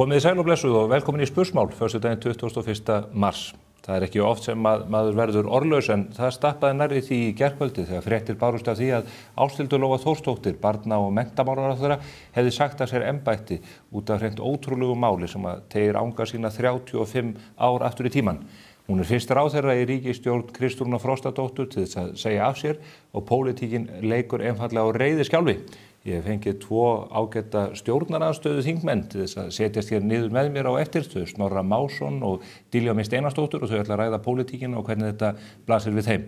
Komið sæl og blessuð og velkomin í Spursmál, föstudaginn 21. mars. Það ekki oft sem maður verður orðlaus en það stappaði nærri því í gærkvöldi þegar fréttir bárust af því að Ásthildur Lóa Þórsdóttir, barna- og menntamálaráðherra, hefði sagt af sér embætti út af hreint ótrúlegu máli sem að teygir anga sína 35 ár aftur í tímann. Hún fyrst ráðherra í ríkisstjórn Kristrúnar Frostadóttur til þess að segja af sér og pólitíkin leikur einfaldlega á reiðiskjálfi. Ég hef fengið 2 ágæta stjórnarandstöðu þingmenn til þess að setjast hér niður með mér á eftir, Snorra Másson og Diljá Mist Einarsdóttur, og þau ætla að ræða pólitíkina og hvernig þetta blasir við þeim.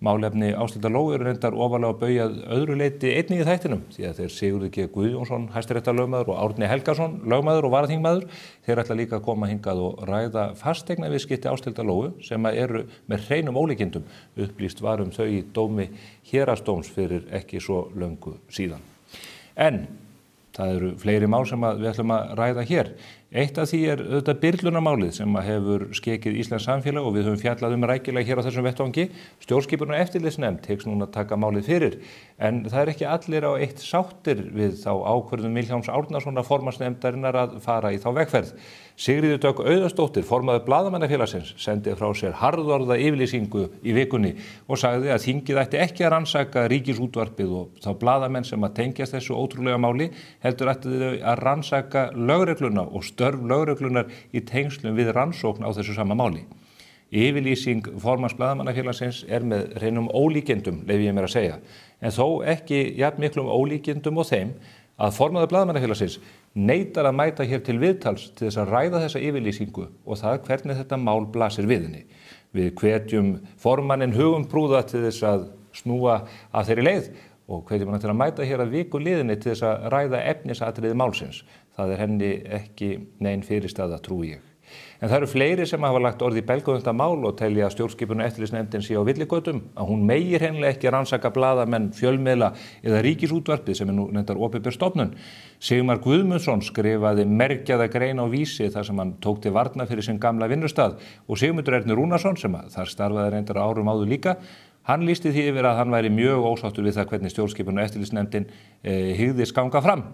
Málefni Ásthildar Lóu eru reyndar ofarlega baujað öðru leyti einnig í þættinum, því að þeir Sigurður G. Guðjónsson, hæstaréttarlögmaður, og Árni Helgason, lögmaður og varaþingmaður, þeir ætla líka að koma hingað og ræða fasteignaviðskipti Ásthildar Lóu sem eru með hreinum ólíkindum. Upplýst var þau í dómi héraðsdóms fyrir ekki svo löngu síðan. En það eru fleiri mál sem við ætlum að ræða hér. Eitt af því auðvitað byrlunarmálið sem hefur skekið Íslands samfélag og við höfum fjallað rækilega hér á þessum vettvangi. Stjórnskipunar- og eftirlitsnefnd hyggst núna að taka málið fyrir. En það ekki allir á eitt sáttir við þá ákvörðun Vilhjálms Árnasonar formannsnefndarinnar að fara í þá vegferð. Sigríður Dögg Auðunsdóttir, formaður Blaðamannafélagsins, sendi frá sér harðorða yfirlýsingu í vikunni og sagði að þingið ætti ekki að rannsaka Ríkisútvarpið og þá blaðamenn sem að tengjast þessu ótrúlega máli, heldur ætti þau að rannsaka lögregluna og störf lögreglunar í tengslum við rannsókn á þessu sama máli. Yfirlýsing formanns Blaðamannafélagsins með hreinum ólíkindum, leyfi ég mér að segja, en þó ekki jafn miklum ólíkindum og þeim að formaður Blaðamannafélagsins neitar að mæta hér til viðtals til þess að ræða þessa yfirlýsingu og það hvernig þetta mál blasir við henni. Við hvetjum formanninn hugum prúða til þess að snúa af þeirri leið og hvetjum hann til að mæta hér að viku liðinni til þess að ræða efnisatriði málsins. Það henni ekki nein fyrirstaða, trúi ég. En það eru fleiri sem hafa lagt orð í belg um þetta mál og telja að stjórnskipunar- og eftirlitsnefndin sé á villigötum, að hún megi hreinlega ekki rannsaka blaðamenn, fjölmiðla eða Ríkisútvarpið sem nú reyndar opinber stofnun. Sigmar Guðmundsson skrifaði mergjaða grein á Vísi þar sem hann tók til varna fyrir sinn gamla vinnustað og Sigmundur Ernir Rúnarsson sem þar starfaði reyndar árum áður líka, hann lýsti því yfir að hann væri mjög ósáttur við það hvernig stjórnskipunar- og eftirlitsnefndin hygðist ganga fram.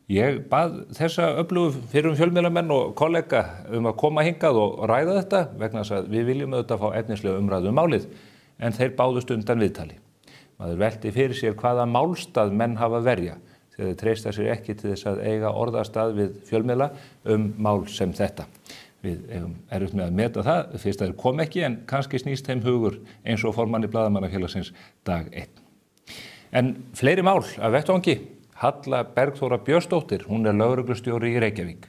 Ég bað þessa öflugu fyrrum fjölmiðlamenn og kollega að koma hingað og ræða þetta vegna þess að við viljum auðvitað fá efnislega umræðu málið, en þeir báðust undan viðtali. Maður velti fyrir sér hvaða málstað menn hafa verja þegar þeir treysta sér ekki til þess að eiga orðastað við fjölmiðla mál sem þetta. Við erum með að meta það, fyrst að þeir kom ekki, en kannski snýst þeim hugur eins og formanni Blaðamannafélagsins dag 1. En fleiri mál af vettvangi. Halla Bergþóra Björnsdóttir, hún lögreglustjóri í Reykjavík.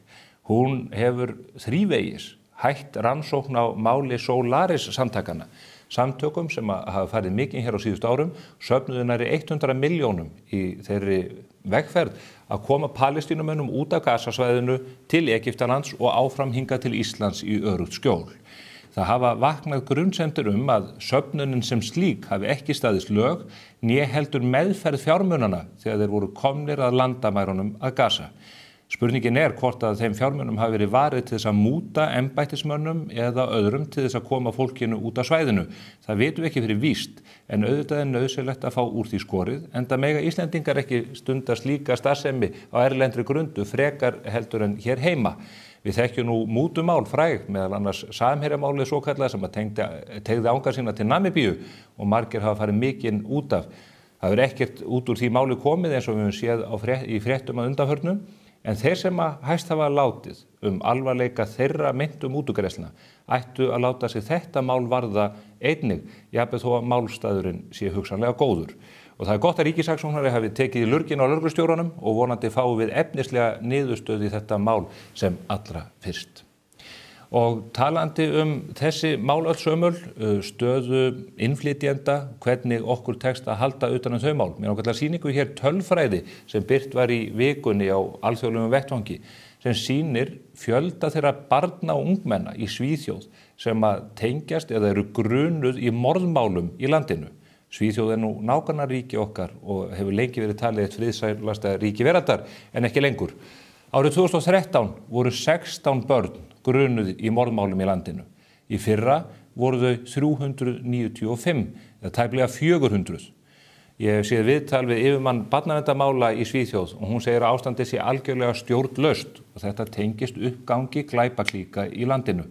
Hún hefur þrívegis hætt rannsókn á máli Solaris samtakana. Samtökum sem hafa farið mikið hér á síðustu árum, söfnuðu nærri 100 milljónum í þeirri vegferð að koma Palestínumönnum út af Gasasvæðinu til Egyptalands og áfram hingað til Íslands í örugt skjól. Það hafa vaknað grunsemdir að söfnunin sem slík hafi ekki staðist lög né heldur meðferð fjármunana þegar þeir voru komnir að landamærunum að Gaza. Spurningin hvort að þeim fjármunum hafi verið varið til þess að múta embættismönnum eða öðrum til þess að koma fólkinu út af svæðinu. Það vitum við ekki fyrir víst, en auðvitað nauðsynlegt að fá úr því skorið, enda mega Íslendingar ekki stunda slíka starfsemi á erlendri grundu frekar heldur en hér heima. Við þekkjum nú mútumál fræg, meðal annars Samherjamálið svokallað sem teygði anga sína til Namibíu og margir hafa farið mikinn út af. Það ekkert út úr því máli komið eins og við höfum séð í fréttum að undanförnum, en þeir sem hæst hafa látið alvarleika þeirra meintu mútugreiðslna ættu að láta sig þetta mál varða einnig, jafnvel þó að málstaðurinn sé hugsanlega góður. Og það gott að ríkissaksóknari hafi tekið í lurginn á lögreglustjóranum og vonandi fáum við efnislega niðurstöðu í þetta mál sem allra fyrst. Og talandi þessi mál öll sömul, stöðu innflytjenda, hvernig okkur tekst að halda utan þau mál. Mér ákveðla sýningu hér tölfræði sem birt var í vikunni á alþjóðlegum vettvangi sem sýnir fjölda þeirra barna og ungmenna í Svíþjóð sem að tengjast eða eru grunuð í morðmálum í landinu. Svíþjóð nú nágrannaríki okkar og hefur lengi verið talið eitt friðsælasta ríki veraldar en ekki lengur. Árið 2013 voru 16 börn grunuð í morðmálum í landinu. Í fyrra voru þau 395, eða tæplega 400. Ég hef séð viðtal við yfirmann barnaverndarmála í Svíþjóð og hún segir að ástandið sé algjörlega stjórnlaust og þetta tengist uppgangi glæpaklíka í landinu.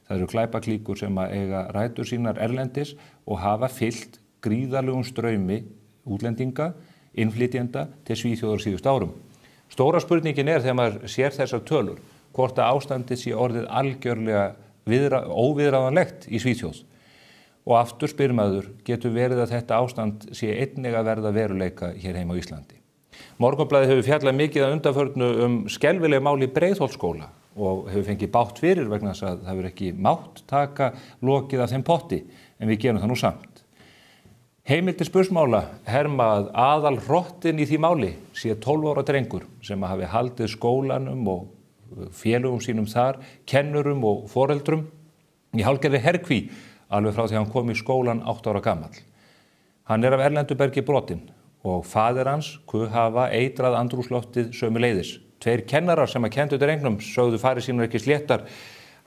Það eru glæpaklíkur sem að eiga rætur sínar erlendis og hafa fyllt gríðarlegum straumi útlendinga, innflytjenda til Svíþjóðar síðust árum. Stóra spurningin þegar maður sér þessar tölur, hvort að ástandið sé orðið algjörlega óviðráðanlegt í Svíþjóð. Og aftur spyr maður, getur verið að þetta ástand sé einnig að verða veruleika hér heima á Íslandi. Morgunblaðið hefur fjallað mikið að undanförnu skelfileg mál í Breiðholtsskóla og hefur fengið bágt fyrir vegna þess að það hefur ekki mátt taka lokið af þeim potti, en við gerum það nú samt. Heimildir spursmála herma að aðalhrottin í því máli sé 12 ára drengur sem hafi haldið skólanum og félögum sínum þar, kennurum og foreldrum í hálfgerðri herkví alveg frá því hann kom í skólan 8 ára gamall. Hann af erlendu bergi brotinn og faðir hans hafa eitrað andrúmsloftið sömuleiðis. 2 kennarar sem að kenndu drengnum sögðu farir sínur ekki sléttar.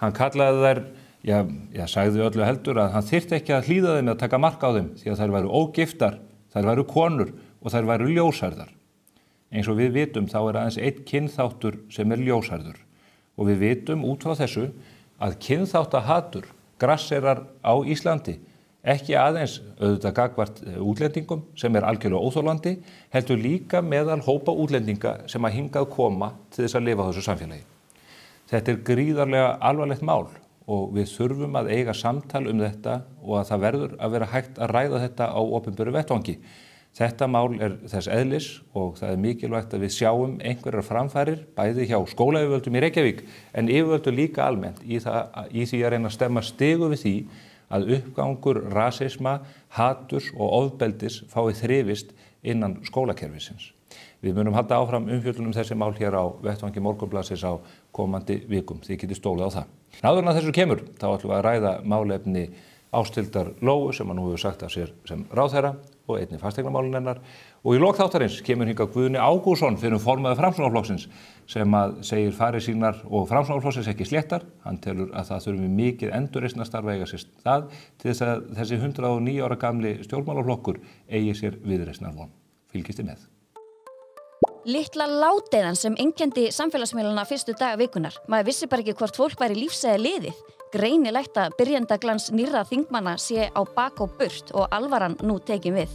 Hann kallaði þær, sagði öllu heldur að hann þyrfti ekki að hlýða þeim eða taka mark á þeim því að þær væru ógiftar, þær væru konur og þær væru ljóshærðar. Eins og við vitum þá aðeins einn kynþáttur sem ljóshærður og við vitum út frá þessu að kynþáttahatur grasserar á Íslandi, ekki aðeins auðvitað gagnvart útlendingum sem algjörlega óþolandi, heldur líka meðal hópa útlendinga sem að hingað koma til þess að lifa á þessu samfélagi. Þetta gríðarlega alvarlegt mál og við þurfum að eiga samtal þetta og að það verður að vera hægt að ræða þetta á opinberu vettvangi. Þetta mál þess eðlis og það mikilvægt að við sjáum einhverjar framfarir bæði hjá skólayfirvöldum í Reykjavík en yfirvöldum líka almennt í því að reyna að stemma stigu við því að uppgangur rasisma, haturs og ofbeldis fái þrifist innan skólakerfisins. Við munum halda áfram umfjöllun þessi mál hér á vettvangi Morgunblaðsins á komandi vikum. Þið getið stólið á það. Áður en að þessu kemur, þá ætlum við að ræða málefni Ásthildar Lóu sem að nú hefur sagt af sér sem ráðherra og einnig fasteignamálin hennar. Og í lok þáttarins kemur hingað Guðni Ágústsson fyrir formaður Framsóknarflokksins sem að segir farir sínar og Framsóknarflokksins ekki sléttar. Hann telur að það þurfi mikið endurreisnarstarf að eiga sér stað til þess að þessi 109 ára gamli stjórnmálaflokkur eigi sér viðreisnarvon. Fylgist þið með. Litla ládeyðan sem einkenndi samfélagsmiðlana fyrstu daga vikunar. Maður vissi bara ekki hvort fólk væri lífs eða liðið. Greinilegt að byrjendaglans nýrra þingmanna sé á bak og burt og alvaran nú tekin við.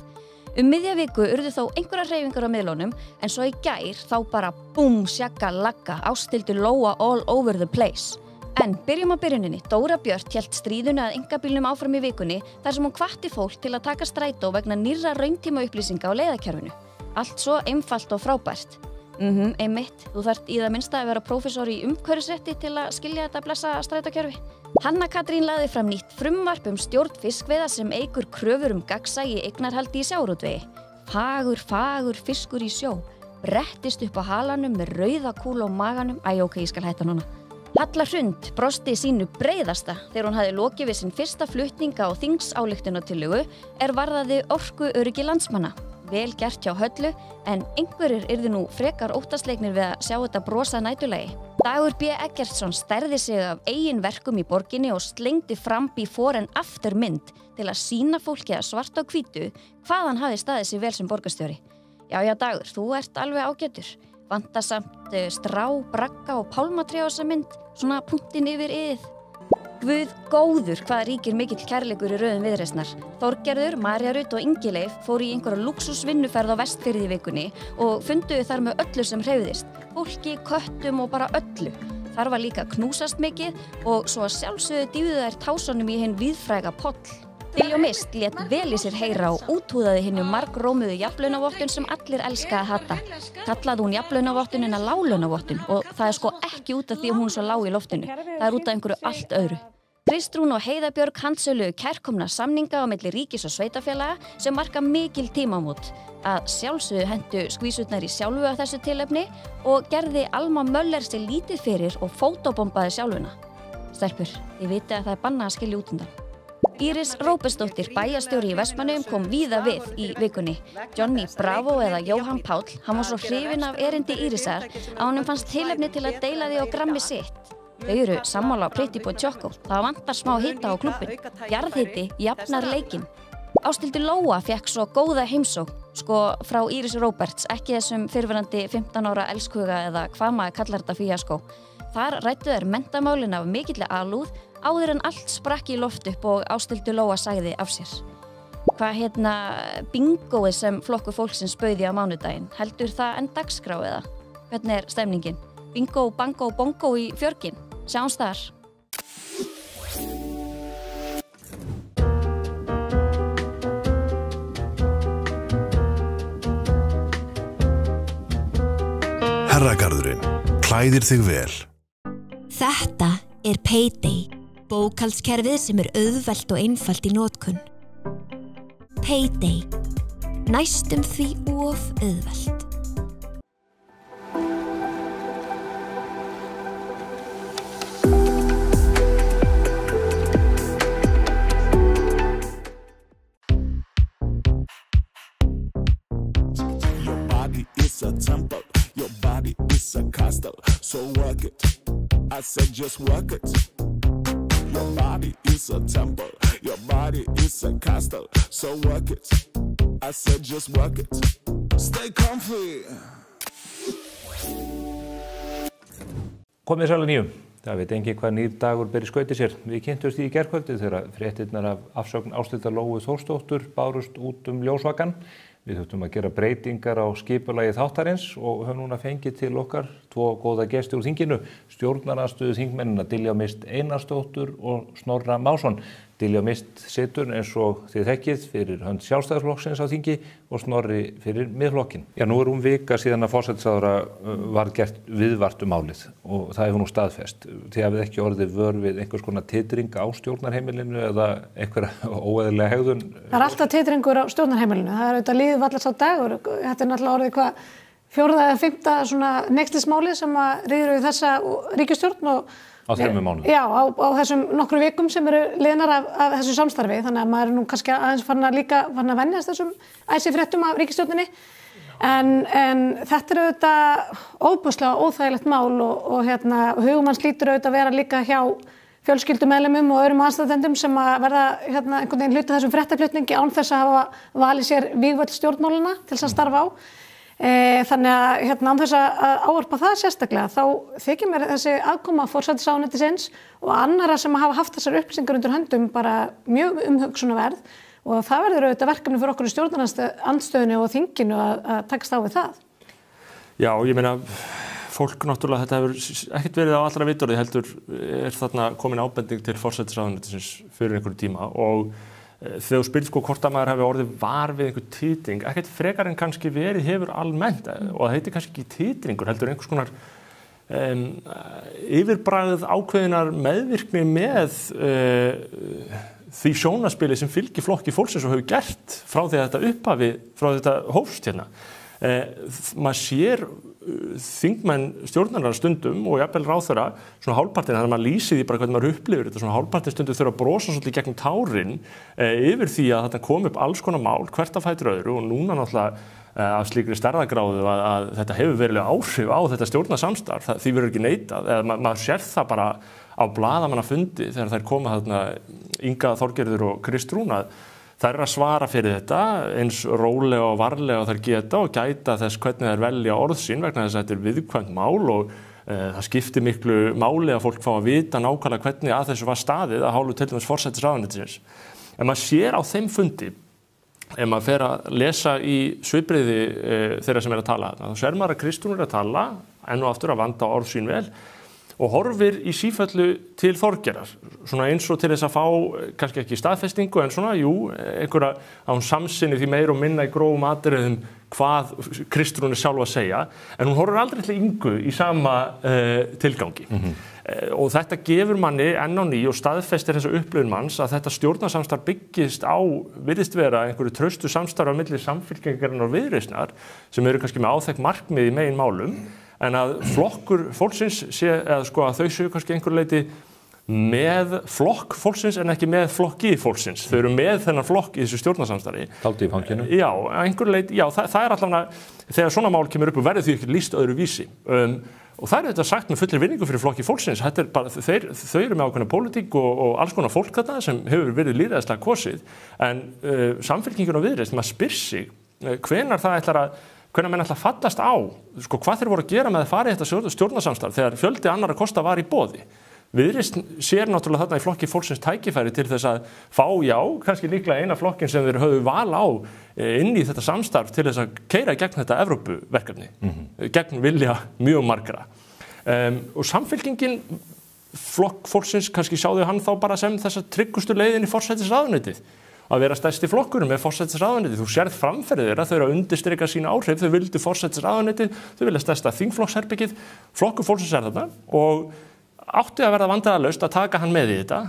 Miðja viku urðu þó einhverjar hreyfingar á miðlunum en svo í gær þá bara búm, sjagga, lagga, Ásthildur Lóa all over the place. En byrjum á byrjuninni. Dóra Björt hélt stríðinu að einkabílnum áfram í vikunni þar sem hún hvatti fólk til að taka strætó vegna nýrra rauntíma upplýsinga á leiðakerfinu. Allt svo einfalt og frábært. Einmitt, þú þarft í það minnsta að vera prófessor í umhverfisrétti til að skilja þetta blessa strætókerfi. Hanna Katrín lagði fram nýtt frumvarp stjórn fiskveiða sem eykur kröfur gagnsæi eignarhaldi í sjávarútvegi. Fagur fiskur í sjó, brettist upp á halanum með rauða kúlu á maganum. Ég skal hætta núna. Halla Hrund brosti sínu breiðasta þegar hún hafði lokið við sinn fyrsta flutninga á þingsályktunartillögu varðaði orkuöryggi landsmanna. Vel gert hjá Höllu, en einhverjir yrðu nú frekar óttasleiknir við að sjá þetta brosa næturlagi. Dagur B. Eggertsson stærði sig af eigin verkum í borginni og slengdi fram before and after mynd til að sýna fólki að svart á hvítu hvað hann hafi staðið sig vel sem borgarstjóri. Já, Dagur, þú ert alveg ágætur. Vantar samt strá, bragga og pálmatré á þessa mynd, svona punktin yfir yðið. Guð góður hvað ríkir mikill kærleikur í röðum Viðreisnar. Þorgerður, María Rut og Ingi Leif fóru í einhverja lúxusvinnuferð á Vestfirði í vikunni og funduðu þar með öllu sem hreyfðist. Fólki, köttum og bara öllu. Þar var líka knúsast mikið og svo að sjálfsögðu dýfðu þær tásunum í hinn víðfræga poll. Diljá Mist lét vel í sér heyra og úthúðaði hinnu margrómuðu jafnlaunavottun sem allir elska að hata. Kallaði hún jafnlaunavottunina láglaunavottun og það sko ekki út af því að hún svo lág í loftinu. Það út af einhverju allt öðru. Kristrún og Heiða Björg handsöluðu kærkomna samninga á milli ríkis og sveitarfélaga sem marka mikil tímamót. Að sjálfsögðu hentu skvísurnar í sjálfu á þessu tilefni og gerði Alma Möller sér lítið fyrir og fótóbombaði sjálfuna. Stelpur, þið vitið að það bannað að skilja út undan. Íris Róbertsdóttir, bæjarstjóri í Vestmannaeyjum, kom víða við í vikunni. Johnny Bravo eða Jóhann Páll, hann var svo hrifinn af erindi Írisar að honum fannst tilefni til að deila því á grammi sitt. Þau eru sammála á Pretty Boy Choco. Það vantar smá hita á klúbbinn. Jarðhiti jafnar leikinn. Ásthildur Lóa fékk svo góða heimsókn. Sko frá Íris Róberts, ekki þessum fyrrverandi 15 ára elskuga eða hvað maður kallar þetta fíaskó. Þar ræddu þær menntamálin af mikilli alúð áður en allt sprakk í loft upp og Ásthildur Lóa sagði af sér. Hvað bingóið sem Flokkur fólksins bauði á mánudaginn, heldur það enn dagskrá eða? Hvernig stemningin? Bingo, bango, bongo í fjörgin? Sjáumst þar. Herragarðurinn, klæðir þig vel. Þetta Payday, bókhaldskerfið sem auðvelt og einfalt í notkun. Payday, næstum því of auðvelt. Your body is a temple, your body is a castle, so work it. I said just work it. Your body is a temple, your body is a castle, so work it. I said just work it. Stay comfy. Komið sæl að nýju. Það veit enginn hvað nýr dagur ber í skauti sér. Við kynntumst því í gærkvöldi þegar fréttirnar af afsögn Ásthildar Lóu Þórsdóttur bárust út ljósvakann. Við þurftum að gera breytingar á skipulagi þáttarins og höfum núna fengið til okkar tvo góða gesti úr þinginu, stjórnarandstöðu þingmennina Diljá Mist Einarsdóttur og Snorra Másson. Diljá Mist situr eins og þið þekkið fyrir hönd Sjálfstæðisflokksins á þingi og Snorri fyrir Miðflokkinn. Já, nú er víka síðan að forsætisráðherra var gert viðvart málið og það hefur nú staðfest. Þið hafið ekki orðið vör við einhvers konar titring á stjórnarheimilinu eða einhverja óeðlilega hegðun? Það alltaf titringur á stjórnarheimilinu. Það auðvitað líður varla sá dagur. Þetta náttúrulega orðið fjórða eða fimmta svona neykslismáli sem að ríður við þessa ríkisstjórn og á 3 mánuðum. Já, á þessum nokkru vikum sem eru liðnar af þessu samstarfi, þannig að maður er nú kannski aðeins farin að venjast þessum æsifréttum af ríkisstjórninni. En þetta er auðvitað óbúslega óþægilegt mál og hugum hans lítur auðvitað að vera líka hjá fjölskyldumeðlimum og öðrum aðstandendum sem að verða einhvern veginn hluta þessum fréttaflutningi án þess að hafa valið sér vígvöld stjórnmálana til þess að starfa á. Þannig að án þess að ávarpa það sérstaklega þá þykir mér þessi aðkoma forsætisráðuneytisins og annarra sem hafa haft þessar upplýsingar undir höndum bara mjög umhugsunarverð og það verður auðvitað verkefni fyrir okkur í stjórnarandstöðunni og þinginu að takast á við það. Já, ég meina fólk náttúrulega þetta hefur ekkert verið á allra vitorði heldur þarna komin ábending til forsætisráðuneytisins fyrir einhverju tíma og þegar þú spyrir hvort að maður hefur orðið var við einhver titring, ekkert frekar en kannski verið hefur almennt og það heitir kannski ekki titringur, heldur einhvers konar yfirbragð ákveðinar meðvirkni með því sjónaspili sem fylgir Flokki fólksins og hefur gert frá því að þetta upphafi, frá þetta hófst hérna. Maður sér þingmenn stjórnarinnar stundum og jafnvel ráðherra svona hálfpartinn, þannig að maður lýsir því bara hvernig maður upplifir þetta, svona hálfpartinn stundum þurfa að brosa svolítið gegnum tárin yfir því að þetta kom upp alls konar mál hvert að fætur öðru og núna náttúrulega af slíkri stærðagráðu að þetta hefur verulega áhrif á þetta stjórnarsamstarf, því verður ekki neitað, maður sér það bara á blaðamannafundi þegar þær koma þarna Inga Þorgerður og Kristrún þær að svara fyrir þetta eins rólega og varlega og þær geta og gæta þess hvernig þær velja orð sín vegna þess að þetta er viðkvæmt mál og það skiptir miklu máli að fólk fá að vita nákvæmlega hvernig að þessu var staðið að hálfu til dæmis forsætisráðuneytisins. En maður sér á þeim fundi, ef maður fer að lesa í svipbrigði þeirra sem er að tala, þá sér maður að Kristrún er að tala enn og aftur að vanda orð sín vel og horfir í sífellu til Þorgerðar, svona eins og til þess að fá, kannski ekki staðfestingu, en svona, einhverja á hún samsinni því meir og minna í grófum atriðum hvað Kristrún er sjálf að segja, en hún horfir aldrei til Ingu í sama tilgangi. Og þetta gefur manni enn á ný og staðfestir þessa upplifun manns að þetta stjórnarsamstarf byggist á, virðist vera einhverju traustu samstarf á milli Samfylkingarinnar og Viðreisnar, sem eru kannski með áþekk markmið í megin málum, en að Flokkur fólksins sé, eða sko að þau séu kannski einhverju leyti með flokk fólksins en ekki með flokki fólksins. Þau eru með þennan flokk í þessu stjórnarsamstarfi. Taldi í fanginu? Já, einhverju leyti, já, það er allavega, þegar svona mál kemur upp og verður því ekki lýst öðru vísi. Og það er þetta sagt með fullri virðingu fyrir flokki fólksins. Þetta er bara, þau eru með ákveðna pólitík og alls konar fólk þarna sem hefur verið lýðræðislega kosið. En Samfylkingin og Viðreisn, maður spyr sig, hvenær menn ætla að fallast á, sko, hvað þeir voru að gera með að fara í þetta stjórnarsamstarf þegar fjöldi annarra kosta var í boði. Viðreisn sér náttúrulega þarna í flokki fólksins tækifæri til þess að fá, kannski líklega eina flokkin sem þeir höfðu val á inn í þetta samstarf til þess að keyra gegn þetta Evrópuverkefni, gegn vilja mjög margra. Og Samfylkingin, flokk fólksins, kannski sjáðu hann þá bara sem þessa tryggustu leiðin í forsætisráðuneytið. Að vera stærsti flokkur með forsætisráðuneytið. Þú sérð framferðið þeirra, þau eru að undirstrika sína áhrif, þau vildu forsætisráðuneytið, þau vilja stærsta þingflokksherbyggið, flokkur fólksins þarna og átti að verða vandræðalaust að taka hann með í þetta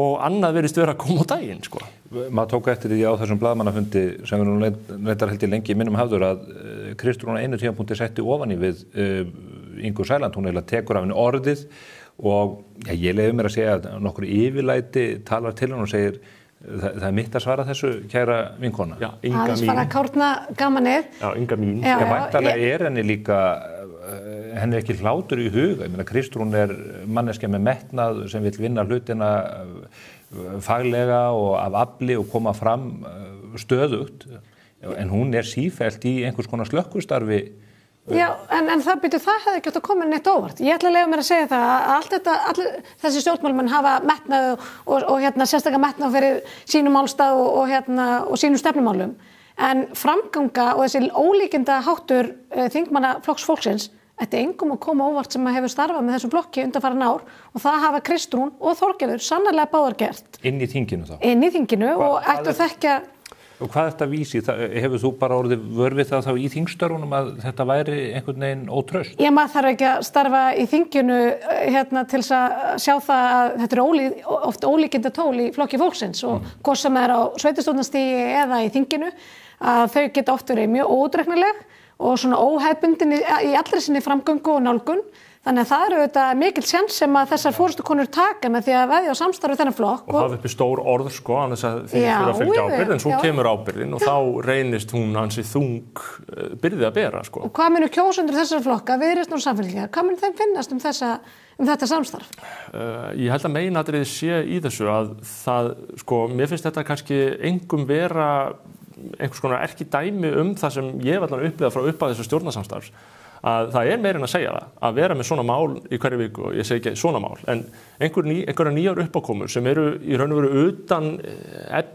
og annað virðist vera að koma á daginn, sko. Maður tók eftir því á þessum blaðamannafundi sem við nú reyndar held í lengi í minnum hafður að Kristrún á einu tímapunkti setti ofan í við Ingu Sæland, hún eiginlega tekur af henni orðið og ég leyfi mér að segja að nokkur yfirlæti talar til hann og segir það er mitt að svara þessu, kæra vinkona. Já, Inga mín. Það svara kárna gamanið. Já, Inga mín. Væntanlega henni líka, henni er ekki hlátur í huga. Ég meina, Kristrún er manneskja með metnað sem vill vinna hlutina faglega og af afli og koma fram stöðugt. En hún er sífellt í einhvers konar slökkvistarfi. Já, en það hefði ekki átt að koma neitt óvart. Ég ætla að leyfa mér að segja það að allir þessi stjórnmálamenn hafa metnað og sérstaklega metnað fyrir sínum málstað og sínum stefnumálum. En framganga og þessi ólíkinda háttur þingmanna flokks fólksins, þetta engum að koma óvart sem hefur starfað með þessum blokki undanfarin ár og það hafa Kristrún og Þorgerður sannarlega báðar gert. Inn í þinginu þá? Inn í þinginu og ættu að þekkja. Og hvað þetta vísi? Hefur þú bara orðið vörfið það þá í þingstörfunum að þetta væri einhvern veginn ótraust? Já, maður þarf ekki að starfa í þinginu til þess að sjá það að þetta er oft ólíkinda tól í flokki fólksins og hvort sem er á sveitarstjórnarstigi eða í þinginu að þau geta oft verið mjög óútreiknanleg og svona óhefbundin í allri sinni framgöngu og nálgun. Þannig að það eru auðvitað mikil séns sem að þessar forystukonur taka með því að veðja á samstarfi þennan flokk. Og hafa uppi stór orð, sko, annars að því fyrir að fylgja ábyrgð, en svo kemur ábyrgðin og þá reynist hún ansi þung byrði að bera, sko. Og hvað munu kjósendur þessar flokka, Viðreisn og Samfylkingar, hvað munu þeim finnast um þetta samstarf? Ég held að meginatriðið sé í þessu að það, sko, mér finnst þetta kannski engum vera einhvers konar erkidæmi það sem ég hef allan upplifað frá upphafi þessa stjórnarsamstarfs. Að það er meira en að segja það, að vera með svona mál í hverju viku, og ég segi ekki svona mál, en einhverja nýjar uppákomur sem eru í raun og veru utan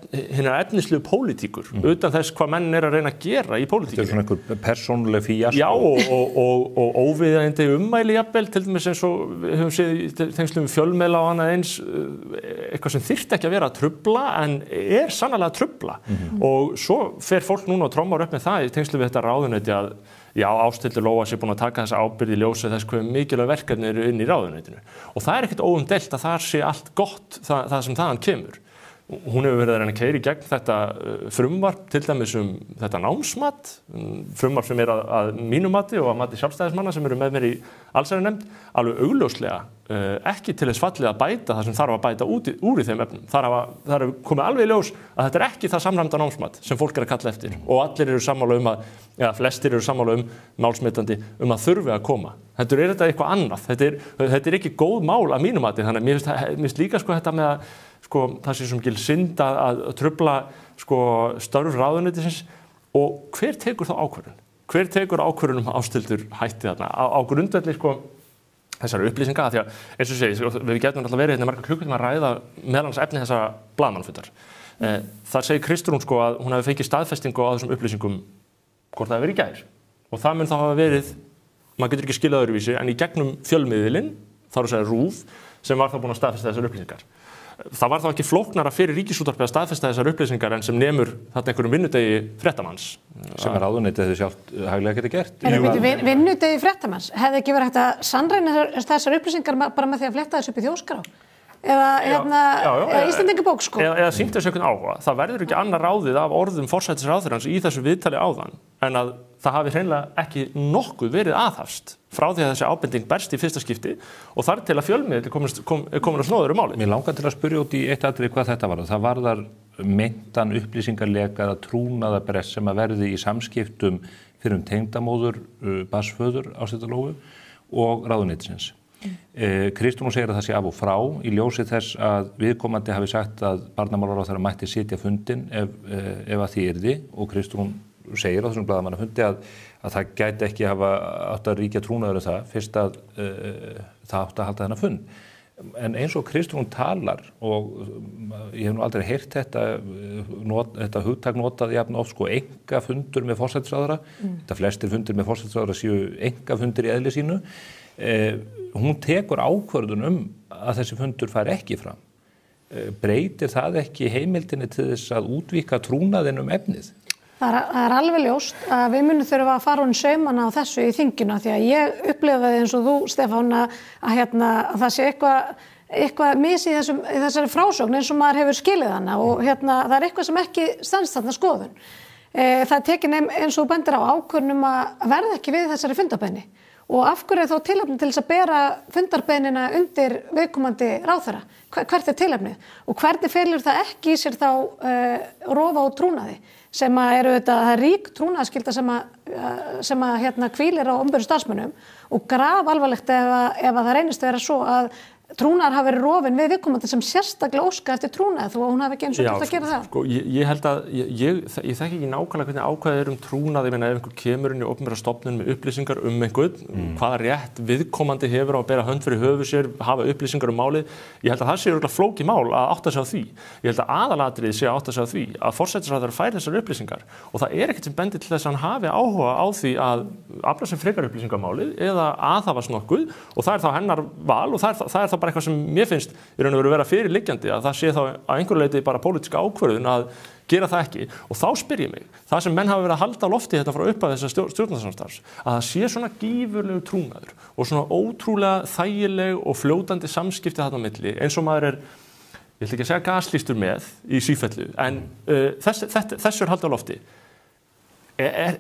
hinnar efnislegu pólitíkur, utan þess hvað menn er að reyna að gera í pólitíkinni. Þetta er svona einhver persónuleg fíasko. Já, og óviðeigandi ummæli jafnvel, til dæmis eins og við höfum séð í tengslum við fjölmiðla og annað eins, eitthvað sem þyrfti ekki að vera að trufla, en er sannarlega að trufla. Og svo fer fólk núna og trommar upp með það í tengslum við þetta ráðuneyti að já, Ásthildur Lóa sé búin að taka þessa ábyrgð í ljósi þess hvað mikilvæg verkefni eru inn í ráðuneytinu. Og það er ekkert óumdeilt að þar sé allt gott það sem þaðan kemur. Hún hefur verið að reyna að keyra í gegn þetta frumvarp, til dæmis þetta námsmat, frumvarp sem er að mínu mati og að mati sjálfstæðismanna sem eru með mér í allsherjarnefnd, alveg augljóslega ekki til þess fallið að bæta það sem þarf að bæta úr í þeim efnum. Það er komið alveg í ljós að þetta er ekki það samræmda námsmat sem fólk er að kalla eftir og allir eru sammála flestir eru sammála málsmetandi að þurfi að koma. Þetta er þetta eitthvað annað. Þetta er ekki góð mál að mínu mati, þannig að mér finnst líka þetta með að það sé sem gil synd að trufla störf ráðuneytisins og hver tekur þá ákvörðun? Hver tekur ákvörðun Ásthildur hætti þarna? Á grundvelli þessari upplýsinga, því að eins og segi, við getum alltaf verið hérna margar klukkutíma að ræða meðal annars efni þessara blaðamannafundar. Þar segir Kristrún að hún hafi fengið staðfestingu á þessum upplýsingum hvort það hafi verið í gær. Og það mun þá hafa verið, maður getur ekki skilað öðruvísi, en í gegnum fjölmiðilinn, þar að segja RÚV, sem var þá búin að staðfesta þessar upplýsingar. Það var þá ekki flóknara fyrir Ríkisútvarpið að staðfesta þessar upplýsingar en sem nemur þarna einhverjum vinnudegi fréttamanns. Sem ráðuneytið hefði sjálft hæglega getið gert. Vinnudegi fréttamanns, hefði ekki verið hægt að sannreyna þessar upplýsingar bara með því að fletta þessu upp í þjóðskrá? Eða Íslendingabók, sko? Eða sýnt þessu einhvern áhuga. Það verður ekki annað ráðið af orðum forsætisráðherrans í þessu viðtali áðan en að það hafi hreinlega ekki nokkuð verið aðhafst frá því að þessi ábending berst í fyrsta skipti og þar til að fjölmiðill komin að snóður málið. Mér langar til að spyrja út í eitt atriði hvað þetta var. Það varðar meintan upplýsingarleka eða trúnaðarbrest sem að verði í samskiptum fyrir tengdamóður, barnsföður Ásthildar Lóu og ráðuneytisins. Kristrún segir að það sé af og frá í ljósi þess að viðkomandi hafi sagt að barnamálaráðherra mætti sitja fundinn ef að því yrði og Kristrún segir á þessum blaðamannafundi að það gæti ekki hafa átt að ríkja trúnaður það fyrst að það átt að halda þennan fund. En eins og Kristrún talar og ég hef nú aldrei heyrt þetta hugtak notað jafn oft einkafundur með forsætisráðherra. Þetta flestir fundir með forsætisráðherra séu einkafundir í eðli sínu. Hún tekur ákvörðun að þessi fundur fari ekki fram. Breytir það ekki heimildinni til þess að útvíkka trúnaðinn efnið? Það er alveg ljóst að við munum þurfa að fara hún saumana á þessu í þinginu því að ég upplifaði eins og þú, Stefán, að það sé eitthvað mis í þessari frásögn eins og maður hefur skilið hana og það er eitthvað sem ekki standst þarna skoðun. Það er tekin eins og bendir á ákvörðun að verða ekki við þessari fundarbeiðni og af hverju er þá tilefni til þess að bera fundarbeiðnina undir viðkomandi ráðherra? Hvert er tilefnið? Og hvernig felur það ekki í sér þá rofa og trúnaði? Sem eru það er rík trúnaðarskylda sem hvílir á opinberum starfsmönnum og grafalvarlegt ef það reynist að vera svo að trúnaðar hafi verið rofin við viðkomandi sem sérstaklega óska eftir trúnaði þó að hún hafi ekki eins og þetta að gera það. Sko, ég held að ég þekki ekki nákvæmlega hvernig ákvæðið trúnaði, ég meina ef einhver kemur inn í opinbera stofnun með upplýsingar einhvern, hvaða rétt viðkomandi hefur á að bera hönd fyrir höfuð sér, hafa upplýsingar málið, ég held að það sé örugglega flókið mál að átta sig á því. Ég held að aðalatriðið sé að átta sig á því að forsætisráðherra fær þessar upplýsingar og það er ekkert sem bendir til þess að hann hafi áhuga á því að afla sem frekar upplýsingamálið eða aðhafast nokkuð og það er þá hennar val og það er þá bara eitthvað sem mér finnst í raun og veru vera fyrirliggjandi að það sé þá að einhverju leyti bara pólitíska ákvörðun að gera það ekki og þá spyr ég mig, það sem menn hafa verið að halda á lofti þetta frá upphafi þessa stjórnarsamstarfs að það sé svona gífurlegu trúnaður og svona ótrúlega þægileg og fljótandi samskipti þarna á milli eins og maður ég ætla ekki að segja gaslýstur með í sífellu en þessu er haldið á lofti. Er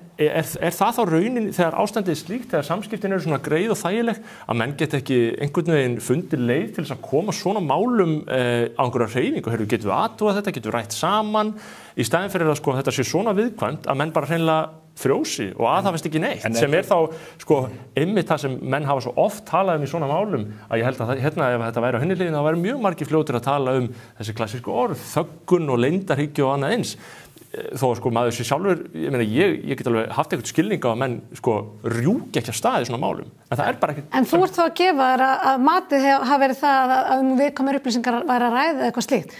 það þá raunin þegar ástandið slíkt, þegar samskiptin eru svona greið og þægileg að menn get ekki einhvern veginn fundið leið til þess að koma svona málum á einhverja hreyfingu, getum við athugað þetta, getum við rætt saman í staðinn fyrir að þetta sé svona viðkvæmt að menn bara hreinlega frjósi og aðhafist ekki neitt sem er þá einmitt það sem menn hafa svo oft talað í svona málum að ég held að ef þetta væri á hinni hliðinni þá væri mjög margir fljótir að tala þessi klassísku orð, þöggun og leyndarhyggju og annað eins. Þó maður sé sjálfur, ég meina ég get alveg haft eitthvað skilning á að menn rjúki ekki af stað í svona málum, en það er bara ekki. En þú ert þá að gefa þér að matið hafi verið það að viðkvæmar upplýsingar væri að ræða eitthvað slíkt.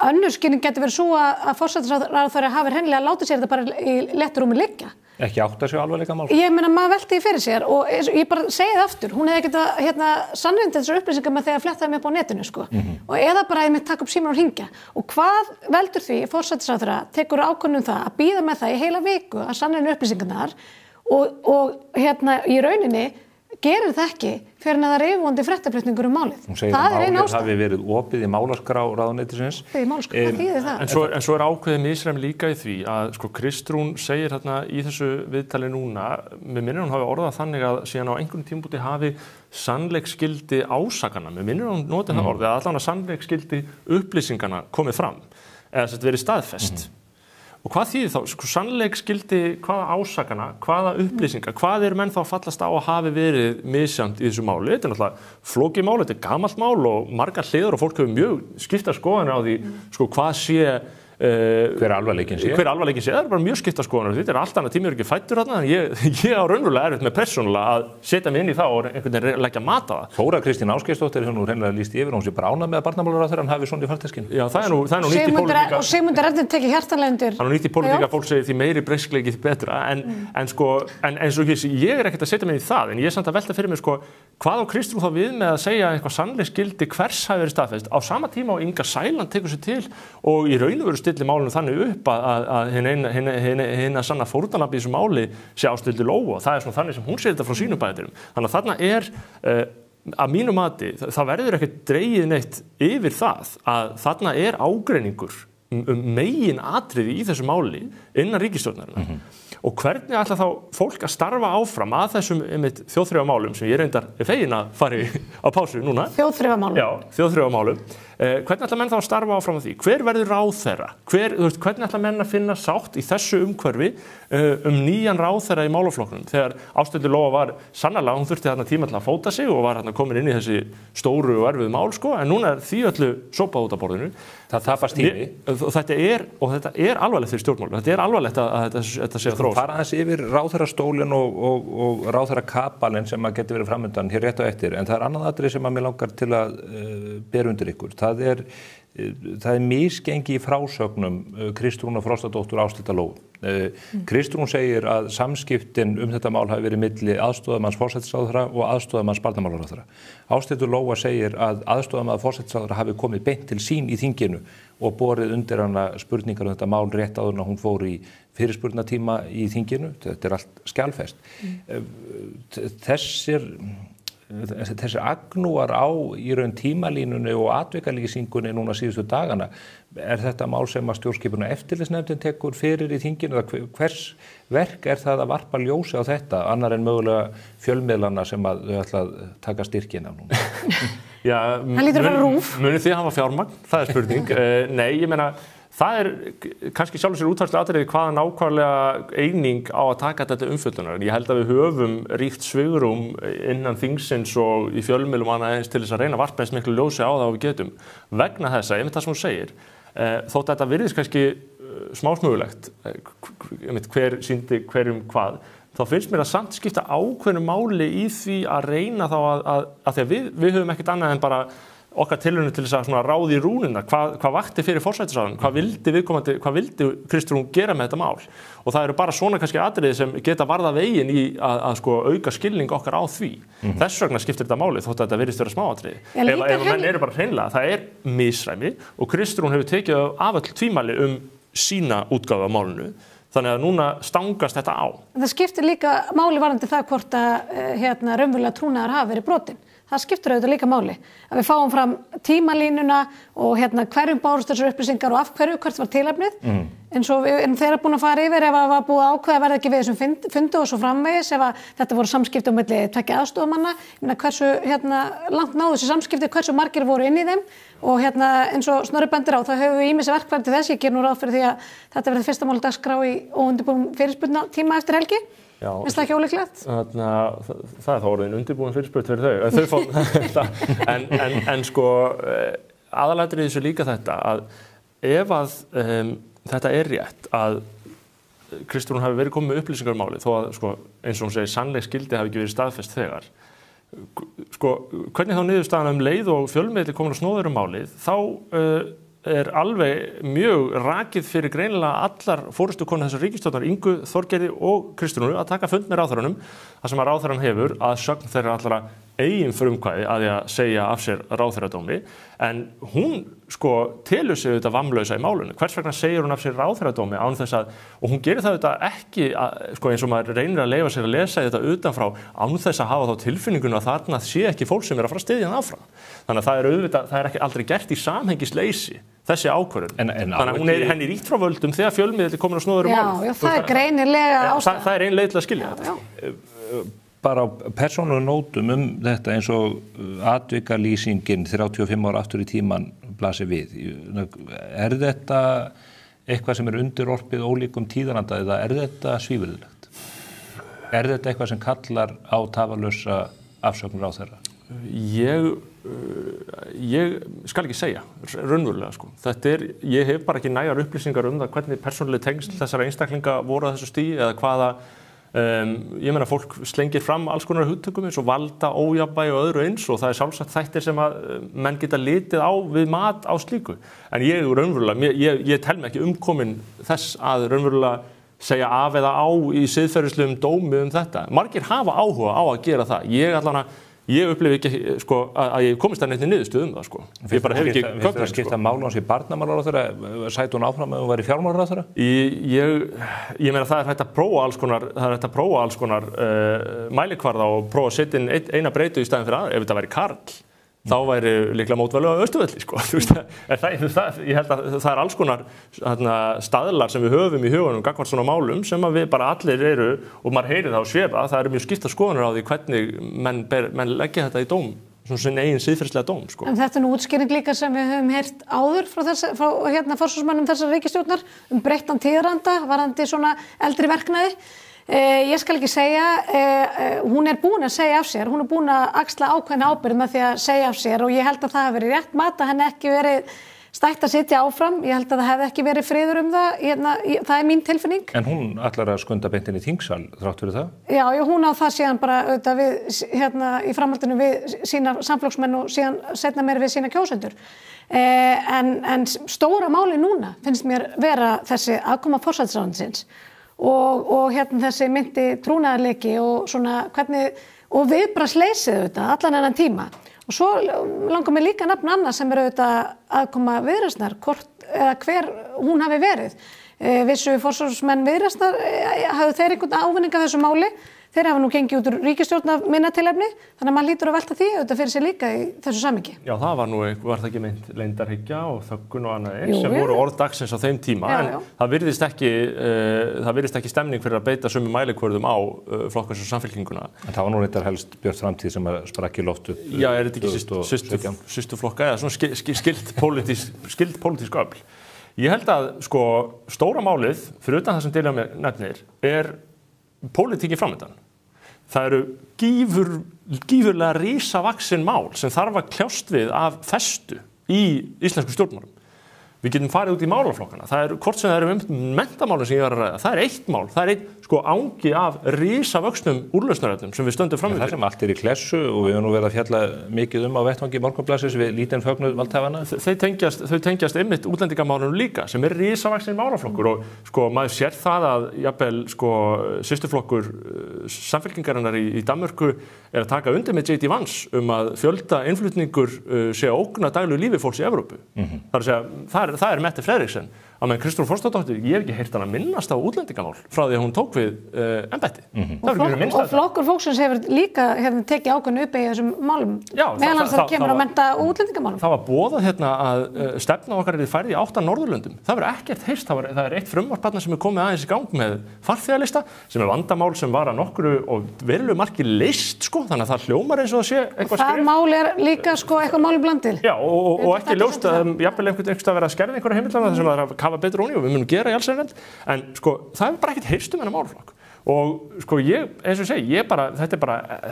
Önnur skilning getur verið svo að forsætisráðherra hafi hreinlega látið sér þetta bara í létturúmi liggja. Ekki átt að séu alvarleika mál. Ég meina maður velti því fyrir sér og ég bara segi það aftur, hún hefði getað sannreynt þessar upplýsingar með því að fletta þeim upp á netinu og eða bara einmitt taka upp símann og hringja. Og hvað veldur því forsætisráðherra tekur ákvörðun það að bíða með það í heila viku að sannreyna upplýsingarnar og í rauninni gerir það ekki fyrir að það er yfirvofandi fréttaflutningur málið. Hún segir að málið hafi verið opið í málaskrá ráðuneytisins. Hvað þýðir það? En svo er ákveðið misræmi líka í því að Kristrún segir þarna í þessu viðtali núna, með minnir hún hafi orðað þannig að síðan á einhvern tímabúti hafi sannleiksgildi ásakana, með minnir hún notið það orðið að allan að sannleiksgildi upplýsingana komið fram, eða þetta verið staðfest. Og hvað þýðir þá? Sannleiksgildi hvaða ásakana, hvaða upplýsingar, hvað menn þá fallast á að hafi verið misjafnt í þessu máli? Þetta er náttúrulega flókið mál, þetta er gamalt mál og margar hliðar og fólk hefur mjög skiptar skoðanir á því hvað sé hver alvarleikinn sé. Það er bara mjög skiptar skoðanir. Þetta er allt annað tími, ég er ekki fæddur þarna, en ég á raunverulega erfitt með persónulega að setja mig inn í það og einhvern veginn leggja mat á það. Þóra Kristín Ásgeirsdóttir hefur nú hreinlega lýst yfir, hún sé bránað með að barnamálaráðherrann hafi svona í farteskinu. Já, það er nú nýtt í pólitíka. Og Sigmundur Ernir tekið hjartanlega undir. Það er nú nýtt í pólitíka, fólk segir því meiri breyskleiki því betra, en svo ég er ekkert að setja mig í það, en ég er samt að velta fyrir mig hvað á Kristrún þá við með að segja eitthvað sannleiksgildi hvers hafi verið staðfest. Á sama tíma og Inga Sæland tekur sig til og í raun og veru stillir málinu þannig upp að hina sanna fórnarlamb í þessu máli sé Ásthildur Lóu og það er svona þannig sem hún sér þetta frá sínum bæðurum. Þannig að þarna að mínu mati, það verður ekkert dregið neitt yfir það að þarna ágreiningur megin atriði í þessu máli innan ríkisstjórnarinnar. og hvernig ætla þá fólk að starfa áfram að þessum þjóðþrifamálum sem ég reyndar fegin að fari á pásu núna. Þjóðþrifamálum? Já, þjóðþrifamálum. Hvernig ætla menn þá að starfa áfram á því? Hver verður ráðherra? Hvernig ætla menn að finna sátt í þessu umhverfi nýjan ráðherra í málaflokknum? Þegar Ásthildur Lóa var sannarlega, hún þurfti þarna tíma til að fóta sig og var komin inn í þessi stóru og erfiðu mál, sko, en núna því öllu sópað út af borðinu. Það tapast tími. Þetta er alvarlegt fyrir stjórnmálum. Þetta er alvarlegt að þetta sé að þróast. Fara aðeins yfir ráðherrastólinn og ráðherrakapalinn sem að geti verið framundan hér rétt á eftir, en það er annað atriði sem að mér langar til að bera undir ykkur. Það er misgengi í frásögnum Kristrúnar Frostadóttur og Ásthildar Lóu. Kristrún segir að samskiptin þetta mál hafi verið milli aðstoðarmanns forsætisráðherra og aðstoðarmanns barnamálaráðherra. Ásthildur Lóa segir að aðstoðarmaður forsætisráðherra hafi komið beint til sín í þinginu og borið undir hana spurningar þetta mál rétt áður en hún fór í fyrirspurnatíma í þinginu. Þetta er allt skjalfest. Þessir agnúar á í raun tímalínunni og atvikalýsingunni núna síðustu dagana, er þetta mál sem að stjórnskipunar eftirlitsnefndin tekur fyrir í þinginu? Hvers verk er það að varpa ljósi á þetta, annar en mögulega fjölmiðlana sem að þau ætla að taka styrkina núna? Já, munið þið hafa fjármagn? Það er spurning. Nei, ég meina, það er kannski sjálfur sér útfærslu atriði hvaða nákvæmlega eining á að taka þetta umfjöllunar. Ég held að við höfum ríkt svigrúm innan þingsins og í fjölmiðlum annað eins til þess að reyna að varpa eins miklu ljósi á það og við getum. Vegna þessa, einmitt það sem hún segir, þótt þetta virðist kannski smásmögulegt, hver sýndi hverjum hvað, þá finnst mér að samt skipta ákveðnu máli í því að reyna þá að því að við höfum ekkert annað en bara okkar tilraunir til þess að ráði í rúnina, hvað vakti fyrir forsætisráðherrann, hvað vildi Kristrún gera með þetta mál. Og það eru bara svona kannski atriði sem geta varðað veginn í að auka skilning okkar á því. Þess vegna skiptir þetta máli þótt að þetta virðist vera smáatriði. Ef menn eru bara hreinlega, það er misræmi og Kristrún hefur tekið af öll tvímæli sína útgáfu á málinu. Þannig að núna stangast þetta á. Það skiptir líka máli varðandi það hvort að raunverulega trúnaðar hafi verið brotin. Það skiptir auðvitað líka máli. Að við fáum fram tímalínuna og hverjum bárust þessar upplýsingar og af hvert var tilefnið. En svo við erum þeirra búin að fara yfir ef að var búið að ákveða verða ekki við þessum fundi og svo framvegis ef að þetta voru samskipti á milli tveggja aðstoðarmanna. Hversu langt náðu þessi samskipti, hversu margir voru inn í þeim og eins og Snorri bendir á, það höfum við ýmis verkfæri til þess. Ég ger nú ráð fyrir því að þetta verði fyrsta mál dagskrá í óundirbúnum fyrirspurnatíma eftir helgi. Finnst það ekki ólíklegt? Það er þá orðin undirbúin fyrirspurn fyrir þau. En sko, aðalatriði þessu líka þetta að ef að þetta er rétt að Kristrún hafi verið komið með upplýsingar um málið, þó að sko, eins og hún segir sannleiksgildi hafi ekki verið staðfest þegar. Sko, hvernig þá niðurstaðan leið og fjölmiðli komin að snóður um málið, þá er alveg mjög rakið fyrir greinilega allar forystukonur þessar ríkisstjórnar, Ingu, Þorgerði og Kristrúnu að taka fund með ráðherranum, þar sem að ráðherrann hefur að sögn þeirra allra eigin frumkvæði að því að segja af sér ráðherradómi, en hún sko telur sig auðvitað vamlausa í málunum. Hvers vegna segir hún af sér ráðherradómi án þess að, og hún gerir það auðvitað ekki, sko eins og maður reynir að leyfa sér að lesa þetta utanfrá, án þess að hafa þá tilfinningun að þarna sé ekki fólk sem er að fara að styðja hann áfram. Þannig að það er auðvitað, það er ekki aldrei gert í samhengisleysi, þessi ákvörðun. Þannig að hún er henni ríkt frá völdum þegar fjölmiðill komin að snúður málið. Já, það er greinilega ástæða. Það er ein leið til að skilja þetta. Bara á persónulegum nótum þetta eins og atvikalýsingin 35 ára aftur í tíman blasir við. Er þetta eitthvað sem er undirorpið ólíkum tíðaranda eða er þetta svívirðilegt? Er þetta eitthvað sem kallar á tafarlausa afsögn ráðherra? Ég skal ekki segja, raunverulega sko. Ég hef bara ekki nægar upplýsingar það hvernig persónuleg tengsl þessara einstaklinga voru að þessu stigi eða hvaða ég meina fólk slengir fram alls konar hugtökum eins og valda, ójafnvægi og öðru eins og það er sjálfsagt þættir sem að menn geta litið á við mat á slíku. En ég raunverulega, ég tel mig ekki umkomin þess að raunverulega segja af eða á í siðferðislegum dómi þetta. Margir hafa áhuga á að gera það. Ég upplifi ekki sko, að ég komist að neitt niðurstöðu það sko. Ég bara hef ekki gögn. Finnst það að skipta máli hans í barnamálaráðherra, sæti hún áfram ef hún væri fjármálaráðherra? Ég meina það er hægt að prófa alls konar mælikvarða og prófa að setja inn eina breytu í staðinn fyrir aðra ef þetta væri karl. þá væri líklega mótvæli á Austurvelli, sko. Ég held að það alls konar staðlar sem við höfum í hugunum gagnvart svona málum sem að við bara allir eru, og maður heyrir það á svefa, það eru mjög skiptar skoðanir á því hvernig menn leggja þetta í dóm, svona sinn eigin siðferðislega dóm, sko. En þetta nú útskýring líka sem við höfum heyrt áður frá forsvarsmönnum þessar ríkisstjórnar breyttan tíðaranda varðandi svona eldri verknaði. Ég skal ekki segja, hún búin að segja af sér, hún búin að axla ákveðna ábyrgð með því að segja af sér og ég held að það hafi verið rétt mat að henni ekki verið stætt að sitja áfram. Ég held að það hefði ekki verið friður það, það mín tilfinning. En hún ætlar að skunda beint inn í þingsal þrátt fyrir það? Já, hún á það síðan bara auðvitað við, í framhaldinu við sína samflokksmenn og síðan seinna meir við sína kjósendur. En stóra máli núna finnst mér vera þessi aðkoma forsætisráðuneytisins og þessi mynti trúnaðarleiki og svona hvernig, og viðbragðsleysið auðvitað allan þennan tíma. Og svo langar mig líka að nefna annað sem auðvitað aðkoma Viðreisnar, hvort eða hver hún hafi verið. Vissu forsvarsmenn Viðreisnar, hafðu þeir einhvern ávinning af þessu máli? Þeir hafa nú gengið út úr ríkisstjórn af minna tilefni, þannig að maður lítur að velta því auðvitað fyrir sig líka í þessu samhengi. Já, það var það ekki meint leyndarhyggja og þöggun og annað sem voru orð dagsins á þeim tíma, en það virðist ekki stemning fyrir að beita sömu mælikvörðum á Flokks- og Samfylkinguna. En það var nú reyndar helst Björt framtíð sem sprakk í loft upp. Já, þetta ekki systurflokka eða svona skild pólitísk öfl. Ég held að sko stóra málið fyrir utan það sem deila með nefnir pólitíkin framöndan. Það eru gífurlega risavaksin mál sem þarf að kljást við af festu í íslensku stjórnmálum. Við getum farið út í málaflokkana. Það er hvort sem það eru menntamálin sem ég var að ræða. Það er eitt mál. Það er angi af risavöxnum úrlausnarefnum sem við stöndum fram Það sem allt í klessu og við höfum nú verið að fjalla mikið á vettvangi Morgunblaðsins við lítinn fögnuð valdhafana. Þau tengjast einmitt útlendingamálunum líka sem er risavaksin málaflokkur og maður sér það að jafnvel systurflokkur Samfylkingarinnar í Danmörku er að taka undir með J.D. Vance að fjölda innflutningur sé að ógna daglegu lífi fólks í Evrópu. Það er Mette Frederiksen að með Kristrún Frostadóttir, ég hef ekki heyrt hana minnast á útlendingamál frá því að hún tók við embætti. Og flokkur fólksins hefur líka tekið ákveðnu upp í þessum málum meðal hans það kemur að mennta útlendingamálum. Það var boðað að stefna okkar er færð í 8 Norðurlöndum. Það var ekkert heyrst, það er eitt frumvarp sem er komið aðeins í gang með farþegalista sem er vandamál sem var að nokkru og verulegu marki leyst þannig að það hljómar eins og það sé eitthvað skrif. Það mál er líka eitthvað mál blandil. Já, og ekki ljóst að jafnvel einhvern að vera að skerða einhverja heimildana þar sem það er að kafa betur ofan í og við munum gera í allsherjarnefnd, en það er bara ekkert heyrst þennan málaflokk. Og ég, eins og segi, þetta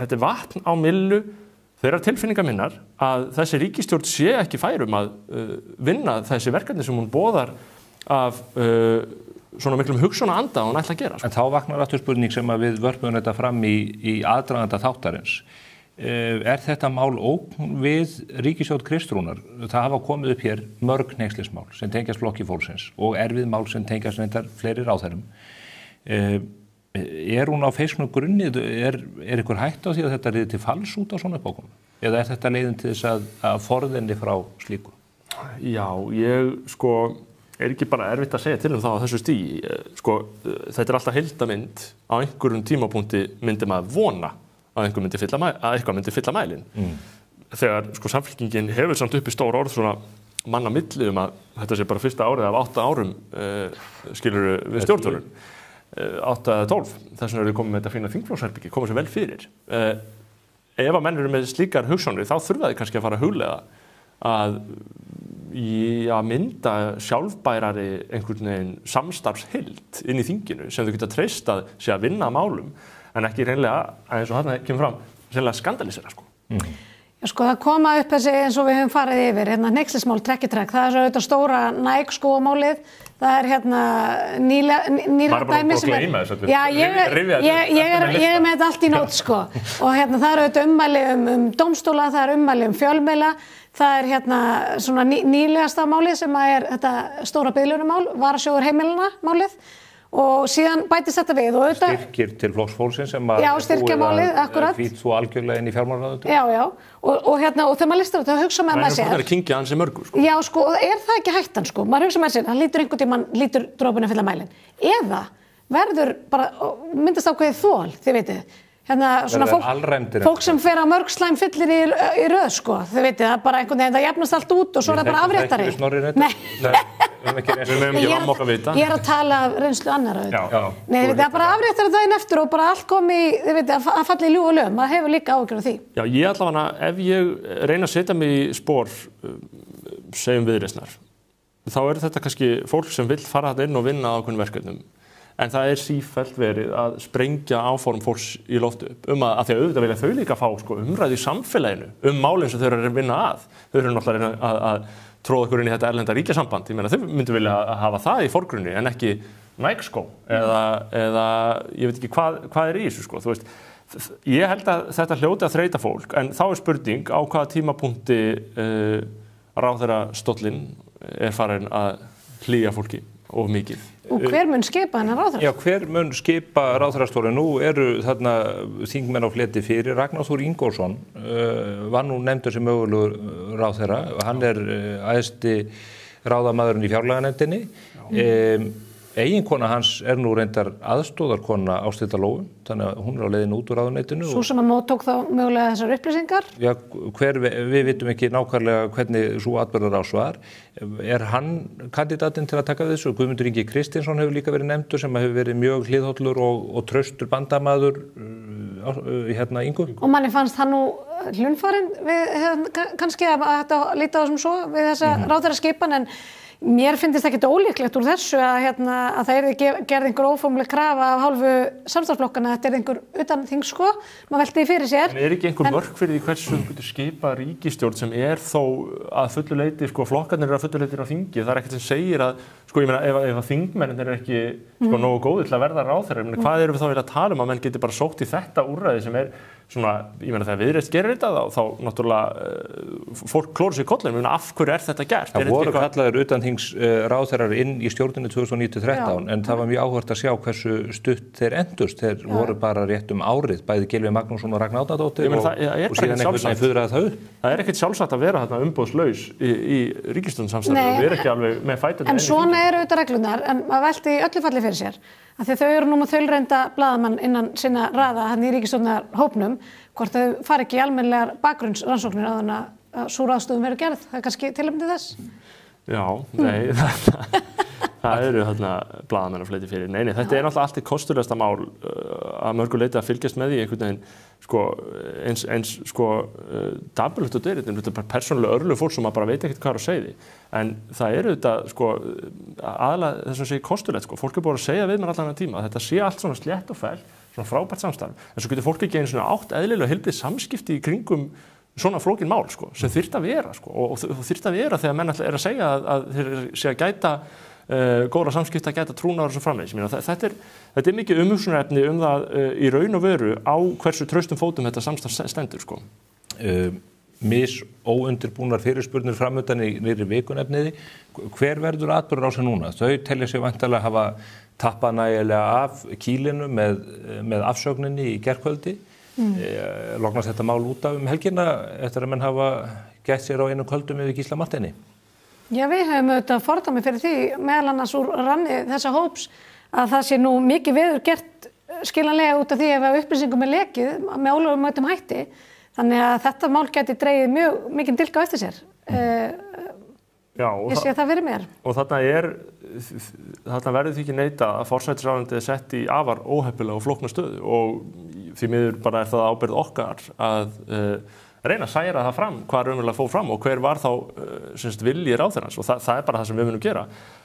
er vatn á myllu þeirra tilfinningar minnar að þessi ríkisstjórn sé ekki færum að vinna þessi verkefni sem hún boðar af svona miklum hugsjónaanda og hún ætla að gera. En þá vaknar aftur spurning sem að við vörpum þetta fram í aðdraganda þáttarins. Er þetta mál ógn við ríkisstjórn Kristrúnar? Það hafa komið upp hér mörg hneykslismál sem tengjast Flokki fólksins og erfið mál sem tengjast reyndar fleiri ráðherrum. Er hún á feiskum grunni? Er ykkur hætt á því að þetta riði til falls út á svona bókum? Eða er þetta leiðin til þess að forðinni frá slíku? Já, ég er ekki bara erfitt að segja til það á þessu stigi. Þetta er alltaf heildarmynd. Á einhverjum tímapunkti myndi maður vona að eitthvað myndi fylla mælinn. Þegar Samfylkingin hefur samt uppi stór orð svona manna milli að þetta sé bara fyrsta árið af 8 árum skilurðu við stjórnvölinn. 8 eða 12. Þess vegna eru við komið með þetta fína þingflokksherbyggi, koma sér vel fyrir. Ef að menn eru með slíkar hugsjónir þá þurfa þið kannski að fara að hugleiða að mynda sjálfbærari einhvern veginn samstarfsheild inn í þinginu sem þau geta treyst að sé að vinna málum en ekki reynlega, eins og þarna kemur fram, reynlega skandalisera. Já, það koma upp þessi eins og við höfum farið yfir, hneykslismál trekk í trekk, það er auðvitað stóra Nike-skómálið, það er nýra dæmi sem er... Já, ég er með þetta allt í nót, og það er auðvitað ummæli dómstóla, það er ummæli fjölmiðla, það er svona nýlegasta málið sem er þetta stóra biðlunumál, varasjóður heimilina málið, og síðan bætist þetta við og auðvitað styrkir til Flokks fólksins sem að styrkjamálið, akkurat hvít svo algjörlega inn í fjármálaráðuneytið. Já, og þegar maður listar þetta, hugsa með maður sér. Það er kynkja hans mörgu, Já, er það ekki hættan, maður hugsa með sér, hann lítur drópinu að fylla mælinn. Eða verður bara, myndast ákveðið þol, þið veitir, svona fólk sem fer á mörg slæm fyllir í röð, sko. Þau veitir, það bara einhvern veginn, það jafnast allt út og svo það bara afréttari. Ég að tala af reynslu annarra. Nei, þið veitir, það bara afréttari daginn eftir og bara allt komi, þið veitir, að falla í ljúg og lög. Maður hefur líka áhyggjur af því. Já, ég allavega, ef ég reyna að setja mig í spor, segjum Viðreisnar, þá þetta kannski fólk sem vill fara þarna inn og vinna á ákveðnum verkefnum. En það sífellt verið að sprengja áform fólks í loftu að því að auðvitað vilja þau líka fá umræðu í samfélaginu málin sem þau eru að vinna að. Þau eru náttúrulega að tróða okkur inn í þetta erlenda ríkjasamband. Ég meina þau myndu vilja hafa það í forgrunni en ekki Nike-skó eða ég veit ekki hvað í þessu, sko. Þú veist, ég held að þetta hljóti að þreyta fólk en þá spurning á hvaða tímapunkti ráðherra stóllinn farin að hlýja fólki of mikið. Og hver mun skipa hennar ráðherra? Já, hver mun skipa ráðherrastóli? Nú eru þarna þingmenn á fleti fyrir. Ragnar Þór Ingólfsson var nú nefndur sem mögulegur ráðherra. Hann æðsti ráðamaðurinn í fjárlaganefndinni. Eiginkona hans nú reyndar aðstóðarkona Ásthildur Lóu, þannig að hún á leiðin út úr ráðuneytinu. Sú sem að móttók þá mögulega þessar upplýsingar? Já, við vitum ekki nákvæmlega hvernig svo atburðarás var. Hann kandidatinn til að taka við þessu? Guðmundur Ingi Kristinsson hefur líka verið nefndur sem hefur verið mjög hliðhollur og traustur bandamaður Ingu. Og manni fannst hann nú hlunnfarinn við kannski að þetta líta á sem svo við þessa ráðherraskipan en mér finnst ekkert ólíklegt úr þessu að það gerði einhver óformleg krafa af hálfu samstarfsflokkana að þetta einhver utan þings, sko. Maður velti því fyrir sér. En ekki einhver mörk fyrir því hversu getur skipa ríkisstjórn sem þó að fullu leyti, sko, flokkarnir að fullu leyti á þingi. Það ekkert sem segir að, sko, ég meina, ef að þingmennir ekki, sko, nógu góðir til að verða ráðherrar, hvað erum við þá að tala um að menn geti bara sótt í þetta úrræði sem svona, ég meina þegar Viðreisn gerir þetta þá náttúrulega fólk klórar sér í kollinu, af hverju þetta gert? Það voru kallaðir utanþings ráðherrar inn í stjórninni 2009-13 en það var mjög áhugavert að sjá hversu stutt þeir endust. Þeir voru bara rétt árið, bæði Gylfi Magnússon og Ragnar Árnadóttir og síðan einhvern veginn fuðraði það upp. Það ekkert sjálfsagt að vera þarna umboðslaus í ríkisstjórnarsamstarfi. Við ekki alveg með fæturnar. En svona auðvitað reglurnar, en maður velti í öllu falli fyrir sér. Af því þau eru nú með þaulreynda blaðamann innan sinna raða hann í ríkisstjórnarhópnum, hvort þau fari ekki í almennilegar bakgrunnsrannsóknir á þannig að sú ráðstöfun verður gerð. Það kannski tilefni þess? Já, nei, það eru blaðamenn að fleiti fyrir. Nei, þetta náttúrulega allt kostulegasta mál að mörgu leyti að fylgjast með því einhvern veginn, sko, eins dapurlegt og dyrrit, þetta bara persónulega örlug fólk sem bara veit ekkert hvað að segja því. En það þetta, sko, aðalega þess að segja kostulegt, sko, fólk búið að segja við mér allan að tíma, þetta sé allt svona slétt og fæl, svona frábært samstarf, en svo getur fólk ekki einu svona átt eðlilega heilbrigð samskipti í kringum svona flókin mál, sko, sem þyrfti að vera, sko, og þyrfti að vera þegar menn að segja að þeir sé að gæta góðra samskipta, gæta trúnaðar og svo framvegis. Þetta mikið umhugsunarefni það í raun og veru á hversu traustum fótum þetta samstarf stendur, sko. Óundirbúnar fyrirspurnir framöndan í nýrri vikunefniði. Hver verður atburðarásin núna? Þau telja sig væntanlega hafa tappað nægilega af kýlinu með afsögninni í gærkvöldi. Lognast þetta mál út af helgina eftir að menn hafa gætt sér á einu kvöldum yfir Gísla Marteini? Já, við höfum auðvitað fordæmi fyrir því meðal annars úr ranni þessa hóps að það sé nú mikið veður gert skiljanlega út af því ef upplýsingum lekið með ólögmætum hætti. Þannig að þetta mál geti dregið mjög mikinn dilk á eftir sér. Já, ég sé að það verið mér. Og þarna verður því ekki neita að forsætisráðuneytið sett í afar óheppilega og flókna stöðu og því miður bara það ábyrgð okkar að reyna að særa það fram, hvað raunverulega fór fram og hver var þá vilji ráðherrans og það bara það sem við munum gera.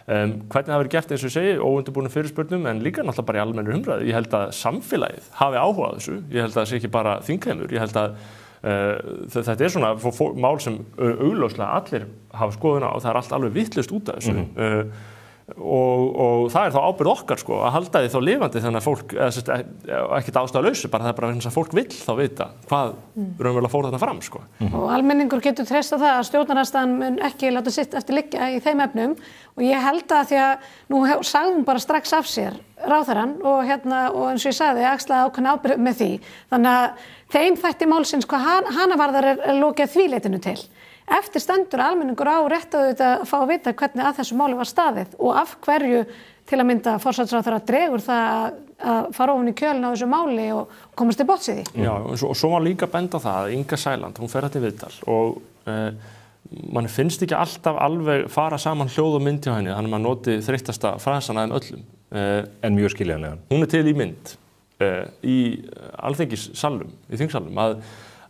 Hvernig það verið gert eins og ég segi, óundirbúnum fyrirspurnum en líka náttúrulega bara í almennri umræðu. Ég held að samfélagið hafi áhuga á þessu, ég held að það sé ekki bara þingheimur, ég held að þetta svona mál sem augljóslega allir hafa skoðun á og það allt alveg vitlaust út af þessu. Og það þá ábyrgð okkar, sko, að halda því þá lifandi þannig að fólk, ekkert ástæðulausu, bara það bara vegna þess að fólk vill þá vita hvað raunverulega fór þarna fram, sko. Og almenningur getur treyst á það að stjórnarandstaðan mun ekki láta sitt eftir liggja í þeim efnum og ég held að því að nú sagði hún bara strax af sér ráðherrann og og eins og ég sagði axlaði ákveðna ábyrgð með því. Þannig að þeim þætti málsins hvað hana varðar lokið því leitinu til. eftir stendur almenningur á rétt að fá að vita hvernig að þessu máli var staðið og af hverju til að mynda forsætisráðherra dregur það að fara ofan í kjölinn á þessu máli og komast til botns í því. Já, og svo var líka benda það að Inga Sæland, hún fer þetta í viðtal og mann finnst ekki alltaf alveg fara saman hljóð og mynd hjá henni, þannig að maður noti þreyttasta frasana en öllum. En mjög skiljanlega. Hún til í mynd í alþingissalnum, í þingsalnum,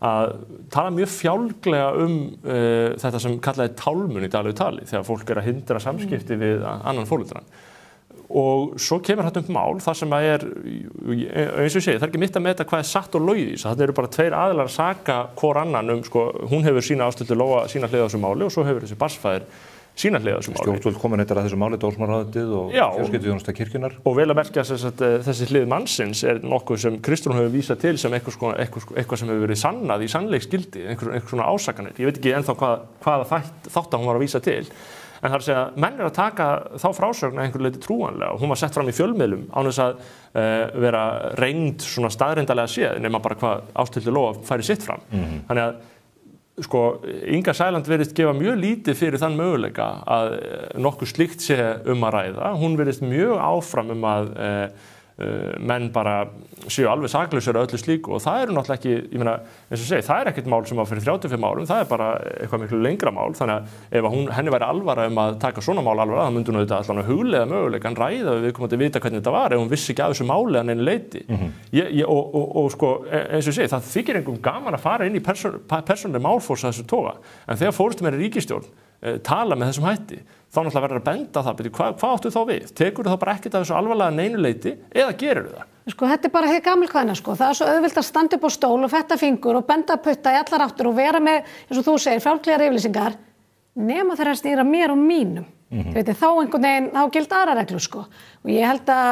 að tala mjög fjálglega þetta sem kallaði tálmun í daglegu tali, þegar fólk að hindra samskipti við annan foreldrann. Og svo kemur þetta mál þar sem eins og ég segi, það ekki mitt að meta hvað satt og logið í þessu. Það eru bara tveir aðilar að saka hvor annan hún hefur sína Ásthildur Lóa sína hlið á þessu máli og svo hefur þessi barnsfaðir sína hlið á þessu máli. Stjórnvöld komin að þessu máli, dómsmálaráðuneytið og fjölskylduþjónusta kirkjunnar. Og vel að merkja þessi hlið mannsins nokkuð sem Kristrún hefur vísað til sem eitthvað sem hefur verið sannað í sannleiksgildi, einhver svona ásakanir. Ég veit ekki ennþá hvaða þátt hún var að vísa til. En það að segja, menn að taka þá frásögn að einhverju leyti trúanlega og hún var sett fram í fjölmiðlum án þess að vera reynd svona staðreyndarlega séð nema bara hvað Ásthildur Lóa færi sitt fram. Þannig að Inga Sæland virðist gefa mjög lítið fyrir þann möguleika að nokkuð slíkt sé að ræða. Hún virðist mjög áfram að menn bara séu alveg saklausir af öllu slíku og það eru náttúrulega ekki, ég meina, eins og segi, það ekkert mál sem var fyrir 35 árum, það bara eitthvað miklu lengra mál, þannig að ef henni væri alvara að taka svona mál alvara, þá myndi hún auðvitað allan að hugleiða möguleikann ræða við viðkomandi vita hvernig þetta var ef hún vissi ekki af þessu máli að neinu leyti. Og eins og segi, það þykir einhverjum gaman að fara inn í persónuleg málfors að þessu toga, en þegar forystumenn í ríkisstjórn tala með þessum hætti, þá náttúrulega verður að benda það, hvað áttu þá við? Tekur þú þá bara ekkert af þessu alvarlega neinu leyti eða gerir þú það? Þetta bara hið gamalkvæðina, það er svo auðvilt að standa upp á stól og fetta fingur og benda putta í allar áttur og vera með, eins og þú segir, fjálglegar yfirlýsingar, nema þeirra snýra mér og mínum. Þá einhvern veginn, þá gild aðra reglu, og ég held að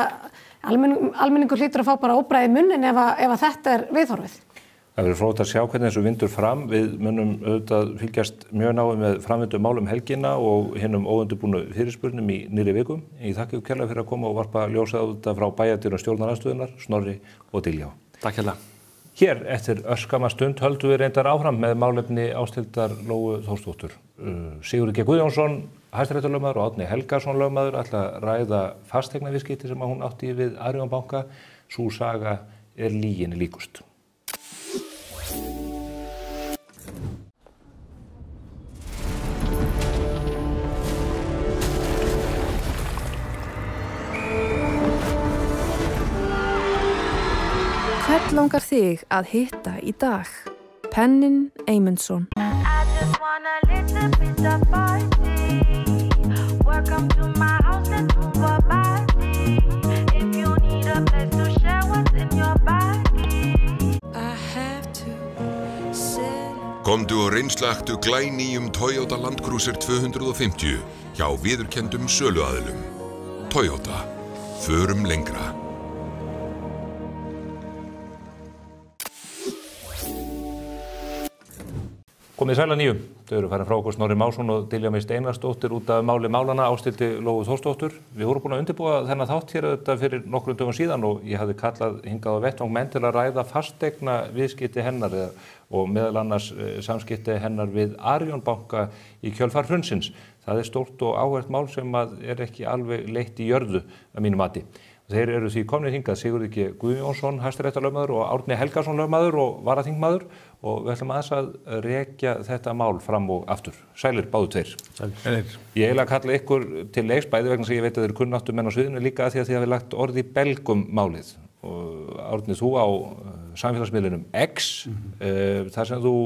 almenningur hlýtur að fá bara óbræði munnin ef þetta viðhorfið. Það verður fróðlegt að sjá hvernig þessu vindur fram. Við munum auðvitað fylgjast mjög náið með framvindu málum helgina og hinnum óundirbúnu fyrirspurnum í nýrri vikum. Ég þakka ykkur kærlega fyrir að koma og varpa ljósið á þetta frá bæjarstjóra stjórnarandstöðunnar, Snorri og Diljá. Takk hérlega. Hér eftir örskamma stund höldum við reyndar áfram með málefni Ásthildar Lóu Þórsdóttur. Sigurður G. Guðjónsson, hæstaréttarlögmaður og Árni Helgason lögmaður ætla að ræða fasteignaviðskipti sem hún átti við Arion banka. Sú saga lyginni líkust. Hvern langar þig að hitta í dag? Pennin Eymundsson. Komdu og reynslaktu glænýjum Toyota Land Cruiser 250 hjá viðurkenndum söluaðilum. Toyota. Förum lengra. Komið sæla nýju. Þau eru farin frá okkur Snorri Másson og Diljá Mist Einarsdóttir út af máli málana Ásthildi Lóu Þórsdóttur. Við vorum búin að undirbúa þennan þátt hér þetta fyrir nokkrum dögum síðan og ég hafði kallað hingað á vettvang menn til að ræða fasteigna viðskipti hennar og meðal annars samskipti hennar við Arion banka í kjölfar hrunsins. Það stórt og áhvert mál sem ekki alveg leitt í jörðu að mínu mati. Þeir eru því komnir hingað Sigurður G. Guðjónsson, hæstaréttarlögmaður og Árni Helgason lögmaður og varaþingmaður og við ætlum aðeins að rekja þetta mál fram og aftur. Sælir, báðu tveir. Sælir. Ég eiginlega kalla ykkur til leiks bæði vegna sem ég veit að þeir eru kunnáttu menn á sviðinu líka því að þið hafið lagt orð í belgum málið. Og Árni, þú á samfélagsmiðlunum X, þar sem þú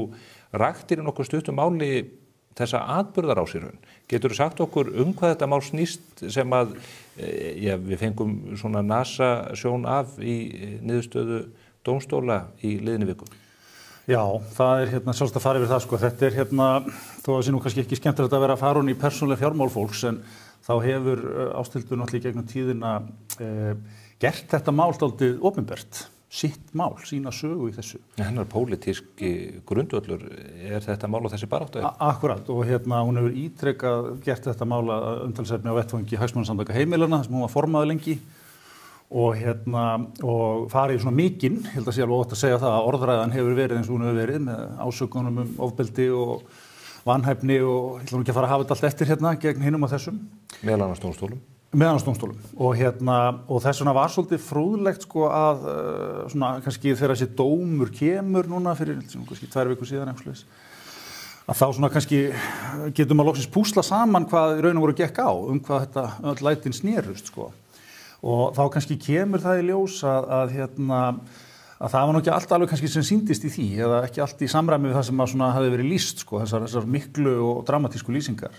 raktir í nokkuð stuttum máli þessa atburðarásirun. Getur þú sagt okkur hvað þetta mál snýst sem við fengum svona NASA sjón af í niðurstöðu dómstóla í liðinni viku? Já, það sjálfsagt að fara yfir það Þetta þó að sé nú kannski ekki skemmtilegt að vera að fara hún í persónuleg fjármál fólks en þá hefur Ásthildur náttúrulega í gegnum tíðina gert þetta mál dálítið opinbert. Sitt mál, sína sögu í þessu. Hennar pólitíski grundvöllur þetta mál og þessi baráttu? Akkurat og hún hefur ítrekað gert þetta mál að umtalsefni á vettvangi Hagsmunasamtaka heimilanna sem hún var formaður lengi og farið svona mikinn, held að sé alveg ótt að segja það að orðræðan hefur verið eins og hún hefur verið með ásökunum ofbeldi og vanhæfni og ég ætla nú ekki að fara að hafa þetta allt eftir hérna gegn hinum og þessum. Meðal annars dómstólum. Meðal annars dómstólum. Og þess vegna var svolítið frúðlegt sko að svona kannski þegar þessi dómur kemur núna fyrir kannski 2 vikur síðan einhversleis. Að þá svona kannski getum að loksins púsla saman hvað í raun og veru gekk á hvað þetta öll lætin snerust sko. Og þá kannski kemur það í ljós að það var nú ekki allt alveg kannski sem sýndist í því eða ekki allt í samræmi við það sem að svona hafi verið lýst sko, þessar miklu og dramatísku lýsingar.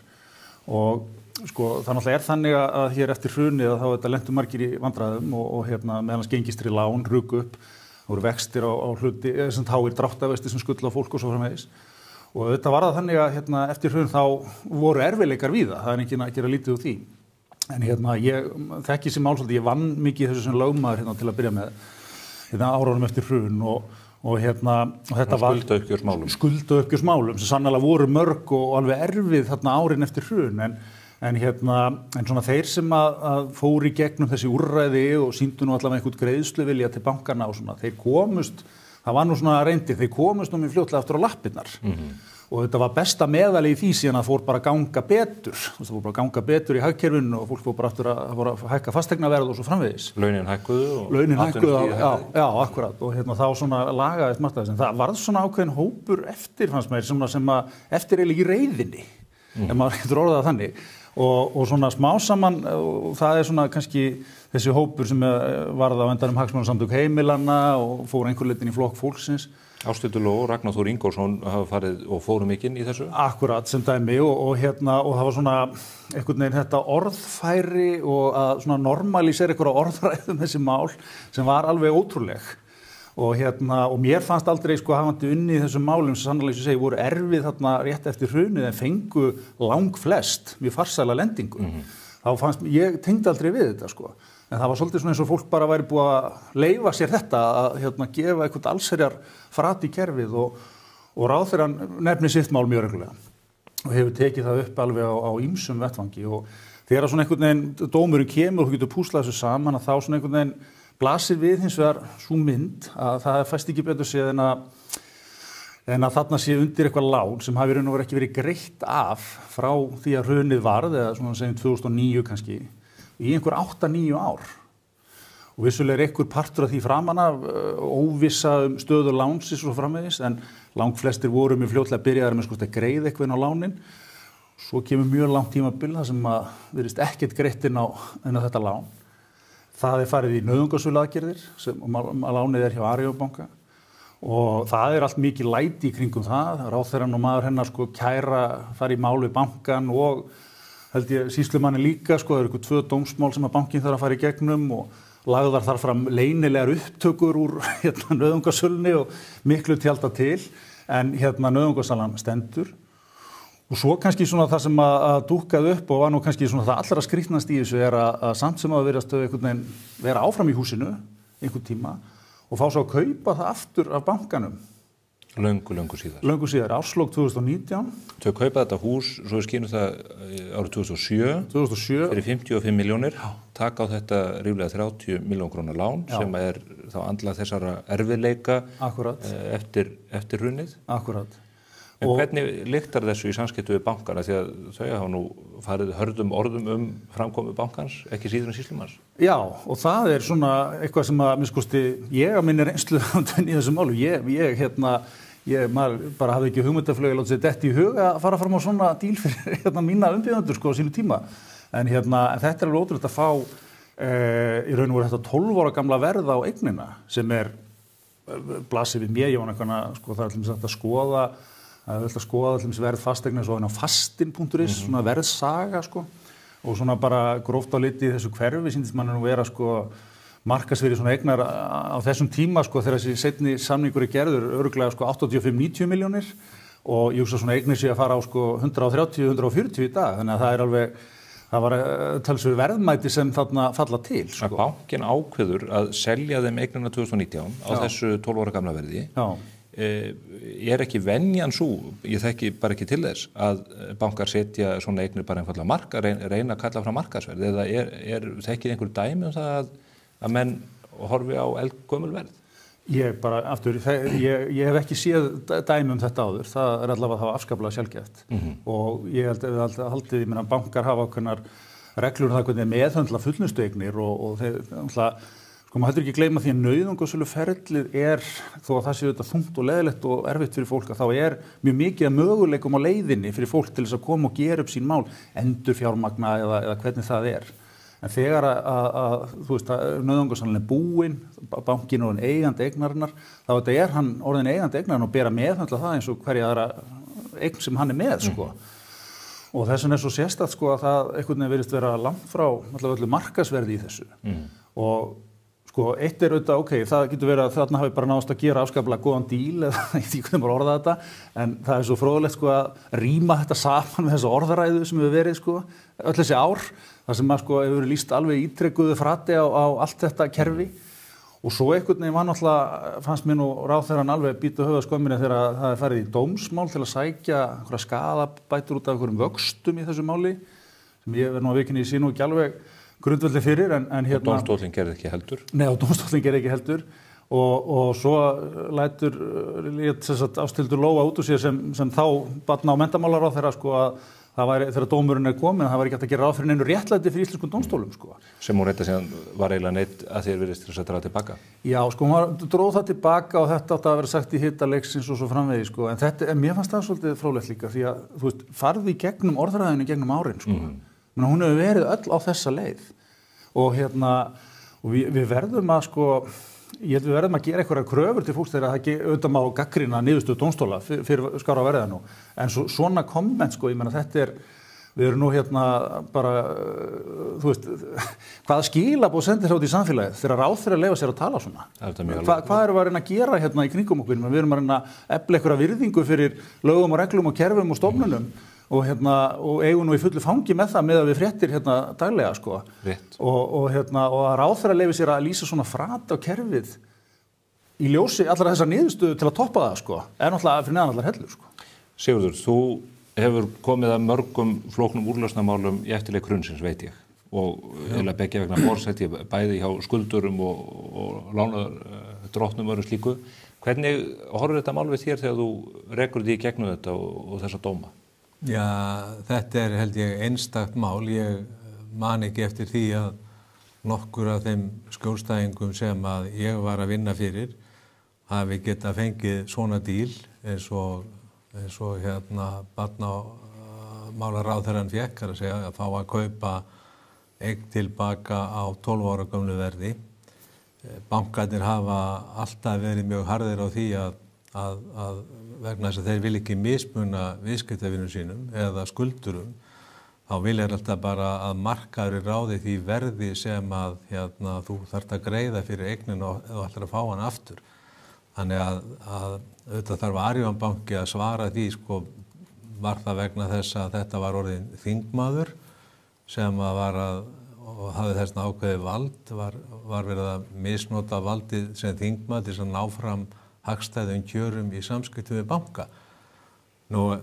Og sko það náttúrulega þannig að hér eftir hrunið að þá þetta lentu margir í vandræðum og meðan gengistri lán rukku upp, það voru vextir á hluti, sem háir dráttavextir sem skulla á fólk og svo framvegis. Og þetta var það þannig að eftir hrun þá voru erfiðleikar víða, það enginn að gera lítið úr því. En ég þekki þessi mál svolítið, ég vann mikið þessu sem lögmaður til að byrja með árunum eftir hrun og þetta var skuldauppgjörsmálum sem sannarlega voru mörg og alveg erfið árin eftir hrun en svona þeir sem að fóru í gegnum þessi úrræði og sýndu nú allavega einhvern greiðsluvilja til bankana og svona, þeir komust, það var nú svona reyndir, þeir komust nú mjög fljótlega aftur á lappirnar og þetta var besta meðali í því síðan að fór bara að ganga betur, það fór bara að ganga betur í hagkerfinu og fólk fór bara aftur að hækka fasteignaverð og svo framvegis. Launin hækkuðu já, akkurat og þá svona lagaðist margt af þess en það varð svona ákveðin hópur eftir fannst mér sem að eftir eiginlega í reiðinni ef maður getur orðað það þannig og svona smá saman og það svona kannski þessi hópur sem varð á endanum hagsmunasamtök heimilanna og fór einhver leitin í flokk fólksins. Ásthildur Lóa og Ragnar Þór Ingólfsson hafa farið og fóru mikinn í þessu? Akkurat sem dæmi og það var svona einhvern veginn þetta orðfæri og að svona normalísera einhverja orðræðum þessi mál sem var alveg ótrúleg og mér fannst aldrei sko hafandi unnið í þessum málum sem sannarlega sem ég segi voru erfið þarna rétt eftir hrunið en fengu langflest mjög farsæla lendingu. Þá fannst ég tengdi aldrei við þetta sko. En það var svolítið svona eins og fólk bara væri búið að leyfa sér þetta að gefa eitthvað allsherjar frat í kerfið og ráðherrann nefnir sitt mál mjög reglulega og hefur tekið það upp alveg á ýmsum vettvangi og þegar svona einhvern veginn dómurinn kemur og þú getur púslað þessu saman að þá svona einhvern veginn blasir við hins vegar sú mynd að það fæst ekki betur séð en að þarna sé undir eitthvað lán sem hafi raun og veru ekki verið greitt af frá því að hrunið varð eða svona segjum 2009 kannski í einhver 8-9 ár og vissulega einhver partur af því framan af óvissa stöðu lánsins og svo framvegis en langflestir voru mjög fljótlega byrjaðir með að greiða eitthvað inn á lánin svo kemur mjög langt tímabil þar sem að virðist ekkert greitt inn á þetta lán það farið í nauðungarsöluaðgerðir sem lánið hjá Arion banka og það allt mikið læti í kringum það ráðherrann og maður hennar kæra fara í mál við bankan og held ég sýslumanni líka það eru 2 dómsmál sem að bankinn þarf að fara í gegnum og lagðar þar fram leynilegar upptökur úr nauðungarsölunni og miklu tjálta til en nauðungarsalan stendur og svo kannski svona það sem að dúkkaði upp og var nú kannski svona það allra skrýtnast í þessu að samt sem að vera áfram í húsinu einhvern tíma og fá svo að kaupa það aftur af bankanum Löngu síðar. Löngu síðar, árslok 2019. Þau kaupa þetta hús, svo við skynum það árið 2007 fyrir 55 milljónir, taka á þetta ríflega 30 milljón króna lán sem þá andlað þessara erfiðleika eftir hrunið. Akkurat. En hvernig lyktar þessu í samskiptum við bankana því að þau hafa nú farið hörðum orðum framkomu bankans, ekki síður en sýslumanns? Já, og það svona eitthvað sem að ég að minni reynslu í þessu málu. Maður bara hafði ekki hugmyndaflug látið sér detti í hug að fara fram á svona díl fyrir mína umbjóðendur á sínu tíma. En þetta alveg ótrúlegt að fá í raun og veru þetta 12 ára gamla verð á eignina sem blasir við mér, ég var það að skoða Það er skoða verð fasteigna svo á fastin.is, svona verðsaga og svona bara gróft á litið þessu hverfi sýndist manni nú vera markasvirði svona eignar á þessum tíma þegar þessi seinni samningur gerður örugglega 85-90 milljónir og ég hugsa svona eignir sé að fara á 130-140 í dag þannig að það var talsverð verðmæti sem þarna falla til. Bankinn ákveður að selja þeim eignina 2019 á þessu 12 ára gamla verði. Já. Ekki venjan svo, ég þekki bara ekki til þess að bankar setja svona eignir bara einfallega marka, reyna að kalla fram markaðsverð eða þekkið einhver dæmi það að menn horfi á eldgömul verð? Ég bara, aftur, ég hef ekki séð dæmi þetta áður, það allavega það afskaplega sjálfgeft og ég held að við haldið, ég meina bankar hafa ákveðnar reglur það hvernig meðhöndla fullnustueignir og þeir, alltaf, sko maður heldur ekki gleyma því að nauðungarsöluferlið þó að það sé auðvitað þungt og leðilegt og erfitt fyrir fólk, að þá mjög mikið af möguleikum á leiðinni fyrir fólk til þess að koma og gera upp sín mál, endurfjármagna eða hvernig það En þegar þú veist, nauðungarsalinn búinn, bankinn orðinn eigandi eignarinnar, þá þetta hann orðinn eigandi eignarinnar og bera meðhöndla það eins og hverja aðra eign sem hann með, sko. Og þess vegna svo sérstakt, sko, að það einhvern veginn virðist vera langt frá allavega öllu markaðsverði í þessu. Og sko, eitt auðvitað, það getur verið að þarna hafi bara náðst að gera afskaplega góðan díl eða í því hvernig maður orða þetta, en það svo fróðlegt, sko, að rýma þetta saman með þessa orðaræðu sem hefur verið, sko, öll þessi ár. Það sem sko hefur verið lýst alveg ítrekkuðu frati á allt þetta kerfi og svo einhvern veginn var náttúrulega, fannst mér nú ráðherrann alveg bíta höfuð skömminni þegar það farið í dómsmál til að sækja einhverja skaðabætur út af einhverjum vöxtum í þessu máli sem ég verð nú að vikinni í sín og ekki alveg grundvelli fyrir en og dómstólinn gerði ekki heldur? Nei, og dómstólinn gerði ekki heldur og svo lætur Ásthildur Lóa út úr sér sem þá barna- og menntamálaráðherra sko að það væri, þegar dómurinn kominn, það var ekki hægt að gera ráð fyrir neinu réttlæti fyrir íslenskum dómstólum, sko. Sem hún reynda síðan var eiginlega neitt að þér virðist til að setja það tilbaka? Já, sko, hún dróð það tilbaka og þetta átti að vera sagt í hita leiksins og svo framvegis, sko. En mér fannst það svolítið fróðlegt líka, því að, þú veist, farði í gegnum orðræðinu gegnum árin, sko. Men hún hefur verið öll á þessa leið. Og og við verðum að, sko, ég held við verðum að gera einhverjar kröfur til fólks þegar það auðvitað má gagnrýna niðurstöðu dómstóla fyrir skára verða nú. En svona komment, sko, ég meina þetta við erum nú bara, þú veist, hvaða skilaboð sendir út í samfélagið þegar ráðherrar leyfa sér að tala svona? Hvað erum við að reyna að gera í kringum okkur? Við erum að reyna að efla einhverja virðingu fyrir lögum og reglum og kerfum og stofnunum og eigum nú í fullu fangi með það með að við fréttir daglega, sko. Og að ráðherrar leyfi sér að lýsa svona frat á kerfið í ljósi allra þessar niðurstöðu til að toppa það, sko, náttúrulega fyrir neðan allar hellur, sko. Sigurður, þú hefur komið að mörgum flóknum úrlausnarmálum í eftirleik hrunsins, veit ég, og eiginlega beggja vegna borðsætti bæði hjá skuldurum og lánadrottnum og öðru slíku. Hvernig horfir þetta mál við þér þegar þú rekur því í gegnum þetta og þessa dóma? Já, þetta held ég einstakt mál. Ég man ekki eftir því að nokkur af þeim skjólstæðingum sem að ég var að vinna fyrir hafi getað fengið svona díl eins og barnamálaráðherrann fékk, að segja, að fá að kaupa eign tilbaka á 12 ára gömlu verði. Bankarnir hafa alltaf verið mjög harðir á því að vegna þess að þeir vil ekki mismuna viðskiptavinum sínum eða skuldurum, þá vilja alltaf bara að markaður ráði því verði sem að þú þarft að greiða fyrir eignina og þú ætlar að fá hann aftur. Þannig að auðvitað þarf Arion banki að svara því, sko, var það vegna þess að þetta var orðin þingmaður sem og hafði þessna ákveðið vald, var verið að misnota valdið sem þingmaður til að ná fram hagstæðum kjörum í samskiptum við banka. Nú,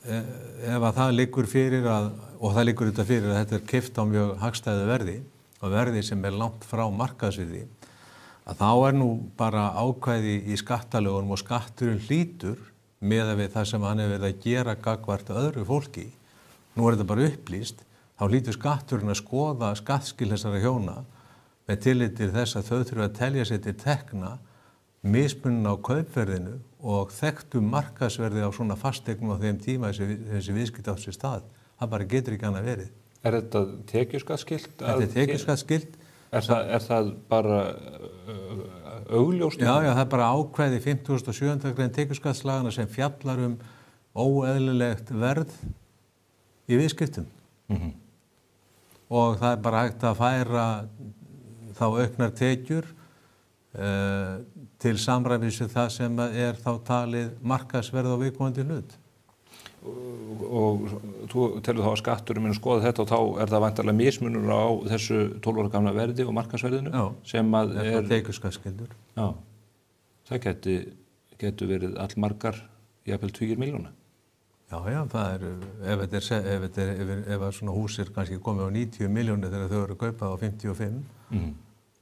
ef að það liggur fyrir og það liggur þetta fyrir að þetta keypt á mjög hagstæðu verði og verði sem langt frá markaðsvirði, að þá nú bara ákvæði í skattalögunum og skatturinn hlýtur miðað við það sem hann hefur verið að gera gagnvart öðru fólki. Nú þetta bara upplýst, þá hlýtur skatturinn að skoða skattskil þessara hjóna með tilliti til þess að þau þurfa að telja sér til tekna mismuninn á kaupverðinu og þekktu markaðsverði á svona fasteignum á þeim tíma þessi viðskipti á sér stað. Það bara getur ekki annað verið. Þetta tekjuskattskylt? Þetta tekjuskattskylt. Er það bara augljóst? Já, það bara ákvæði 57. grein tekjuskattslagana sem fjallar óeðlilegt verð í viðskiptum. Og það bara hægt að færa þá auknar tekjur til samræmis við það sem þá talið markaðsverð á viðkomandi hlut. Og þú telur þá að skatturinn muni skoða þetta og þá það væntanlega mismunur á þessu 12 ára gamla verði og markaðsverðinu? Já, sem þetta tekjuskattsskyldur. Já, það getur verið allmargar, jafnvel 20 milljóna. Já, það ef svona hús kannski komið á 90 milljónir þegar þau eru kaupað á 55,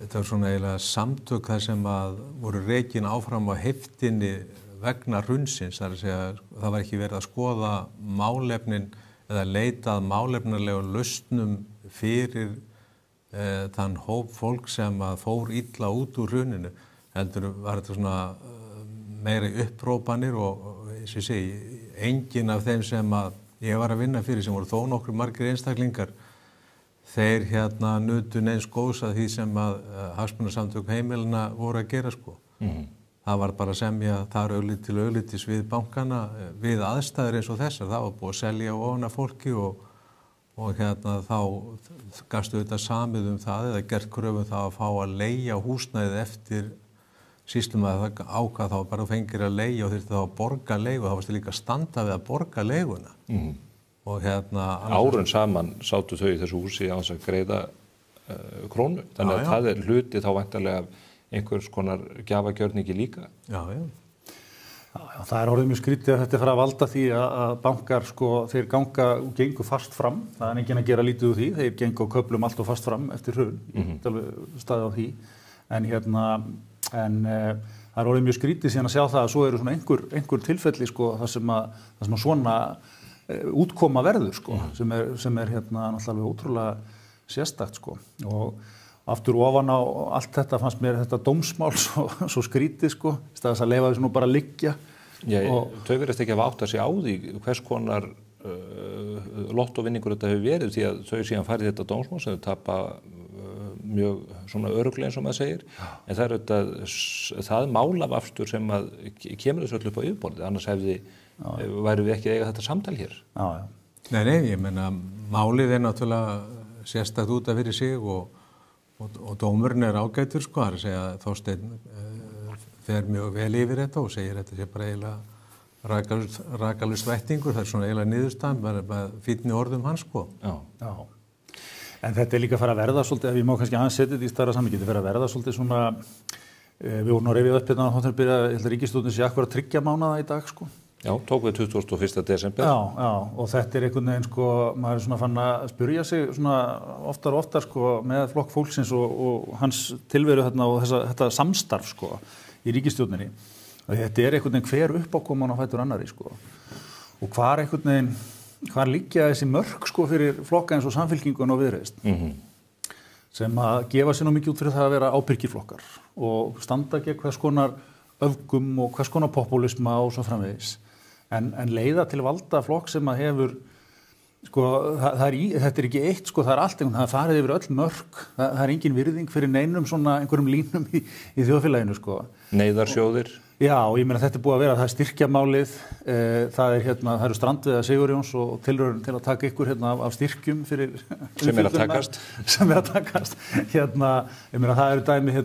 þetta var svona eiginlega samtök þar sem að voru rekin áfram á heftinni vegna hrunsins, þar að segja það var ekki verið að skoða málefnin eða leitað málefnarlegum lausnum fyrir þann hóp fólk sem að fór illa út úr hruninu. Heldur var þetta svona meira upprópanir og eins og ég segi, enginn af þeim sem að ég var að vinna fyrir sem voru þó nokkru margir einstaklingar, þeir nutu neins góðs að því sem að hagsmunasamtök heimilina voru að gera sko. Það var bara að semja þar augliti til auglitis við bankana við aðstæður eins og þessar. Það var búið að selja ofan af fólki og þá gastu þetta samið það eða gert kröfum það að fá að leigja húsnæðið eftir sýslumaður það ákvað þá bara fengir að leigja og þurfti þá að borga leigu, þá varstu líka að standa við að borga leiguna. Og árun saman sátu þau í þessu húsi á þess að greiða krónu. Þannig að það hluti þá væntanlega einhvers konar gjafagjörningi líka. Já, það orðið mjög skrítið að þetta fara að valda því að bankar sko, þeir gengu fast fram. Það er enginn að gera lítið úr því. Þeir gengu á köflum allt og fast fram eftir hrun. Ég get alveg staðið á því. En það er orðið mjög skrítið síðan að sjá það að svo eru svona einhver tilfelli sko, það sem að svona útkoma verður sko, sem er náttúrulega ótrúlega sérstakt sko. Og aftur ofan á allt þetta fannst mér þetta dómsmál svo skrítið sko, í stað þess að leyfa þessu nú bara liggja. Já, þau virðast ekki að átta sig á því hvers konar lottóvinningur þetta hefur verið, því að þau síðan farið þetta dómsmál sem þau tapa mjög svona örugglega eins og maður segir. En það er það málafafstur sem að kemur þessu öll upp á yfirborðið, annars væru við ekki að eiga þetta samtal hér. Nei, ég meina málið náttúrulega sérstakt út af fyrir sig og dómurinn ágætur sko, það er að segja að Þorsteinn fer mjög vel yfir þetta og segir þetta sé bara eiginlega rakalust vættingur, það er svona eiginlega niðurstaðan, bara fínni orðum hans sko. Já. En þetta líka að fara að verða svolítið, ef ég má kannski aðeins setja þetta í stærra samhengi, þetta fer að verða svolítið svona, við vorum að rifja upp hérna á hóttunarbyrja, ríkisstjórnin sé akkurat 3 mánaða í dag sko. Já, tók við 21. desember. Já, og þetta er einhvern veginn sko, maður svona fann að spyrja sig svona oftar og oftar sko með flokk fólksins og hans tilveru þarna og þetta samstarf sko í ríkisstjórninni. Þetta er einhvern veginn hver uppákoman á fætur annari sko. Og hvar liggja þessi mörk sko fyrir flokka eins og Samfylkingun og Viðreisn sem að gefa sér nú mikið út fyrir það að vera ábyrgir flokkar og standa gegn hvers konar öfgum og hvers konar populisma og svo framvegis. En leiða til valda flokk sem að hefur sko, þetta er ekki eitt sko, það er allt einhvern, það farið yfir öll mörk, það er engin virðing fyrir neinum svona einhverjum línum í þjóðfélaginu sko. Neyðarsjóðir. Já, ég meina þetta er búið að vera, það er styrkjamálið, það eru Strandveiðar Sigurjóns og tilraun til að taka ykkur af styrkjum fyrir sem er að takast. Ég meina það eru dæmi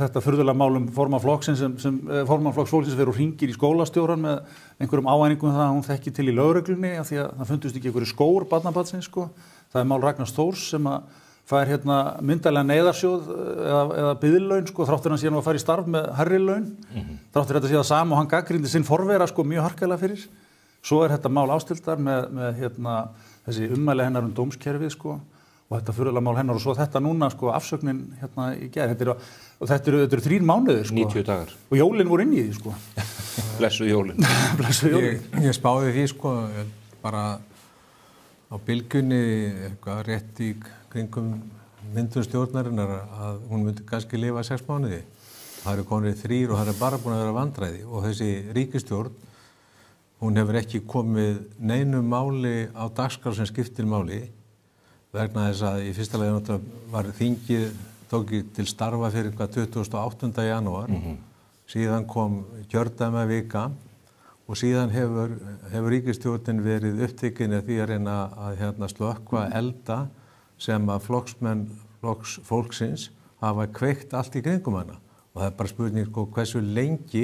þetta furðulega málum formann flokksins sem formann flokks fólksins verður hringir í skólastjóran með einhverjum áæningum það að hún þekki til í lögreglunni af því að það fundust ekki einhverju skór barnabarnsins sko. Það er mál Ragnars Þórs sem að fær myndarlega neyðarsjóð eða biðlaun sko, þráttur hann síðan að fara í starf með hærri laun, þráttur þetta síðan sama og hann gagnrýndi sinn forvera sko mjög harkalega fyrir. Svo er þetta mál Ásthildar með þessi ummæli hennar dómskerfið sko og þetta furðulega mál hennar og svo þetta núna sko afsögnin í gær. Þetta eru 3 mánuðir sko. 90 dagar. Og jólin voru inn í því sko. Blessuð jólin. Ég spáði því sko bara á bylgjunni eitthvað rétt í kringum myndun stjórnarinnar að hún myndi kannski lifa 6 mánuði. Það eru konur 3 og það er bara búin að vera vandræði og þessi ríkisstjórn, hún hefur ekki komið neinu máli á dagskrá sem skiptir máli vegna þess að í fyrsta lagi náttúrulega var þingið tókið til starfa fyrir 28. janúar, síðan kom kjördæmavika og síðan hefur ríkisstjórnin verið upptekin af því að reyna að slökkva elda sem að flokksmenn fólksins hafa kveikt allt í kringum hana. Og það er bara spurning sko, hversu lengi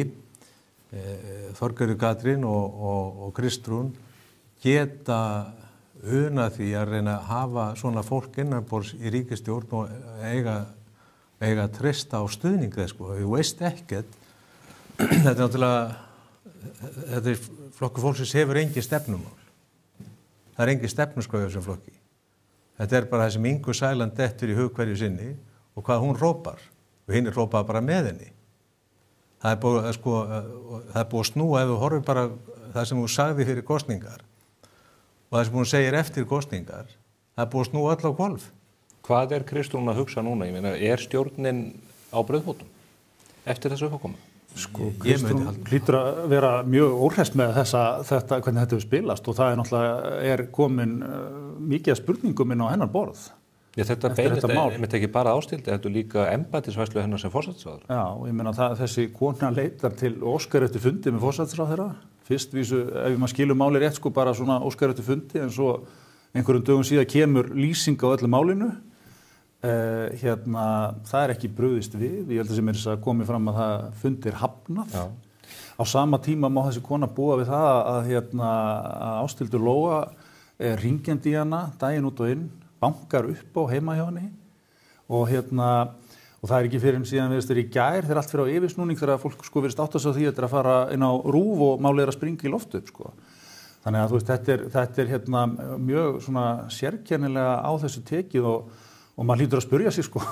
Þorgerður Katrín og Kristrún geta unað því að reyna að hafa svona fólk innanborðs í ríkisstjórn og eiga treysta á stuðning þess sko. Þú veist ekkert, þetta er náttúrulega þetta flokkur fólksins hefur engin stefnumál. Það er engin stefnuskoð á þessum flokki. Þetta er bara það sem Ingu Sæland dettur í hug hverju sinni og hvað hún hrópar og hinn hrópar bara með henni. Það er búið, það er búið að snúa ef þú horfir bara það sem hún sagði fyrir kosningar og það sem hún segir eftir kosningar, það er búið að snúa öll á hvolf. Hvað er Kristrún að hugsa núna? Ég meina, er stjórnin á brauðfótum eftir þessu uppákomu? Sko, Kristrún hlýtur að vera mjög óhress með þetta, hvernig þetta hefur spilast og það er náttúrulega komin mikið af spurningum inn á hennar borð. Já, þetta beinist ekki bara Ásthildi, þetta líka embættisfærslu hennar sem forsætisráðherra. Já, ég meina þessi kona leitar til óskar eftir fundi með forsætisráðherra. Fyrst vísu, ef maður skilur máli rétt, sko bara svona óskar eftir fundi, en svo einhverjum dögum síðan kemur lýsing á öllu málinu. Það er ekki brugðist við. Ég held að sem er komið fram að það fundir hafnað. Já. Á sama tíma má þessi kona búa við það að Ásthildur Lóa er hringjandi í hana daginn út og inn, bankar upp á heima hjá henni og og það er ekki fyrir síðan við í gær þegar allt fyrir á yfirsnúning þegar fólk sko virðist átta sig á því að þetta er að fara inn á RÚV og málið er að springa í loft upp sko. Þannig að þú veist þetta er mjög svona sérkennilega á þessu tekið og maður hlýtur að spyrja sig sko.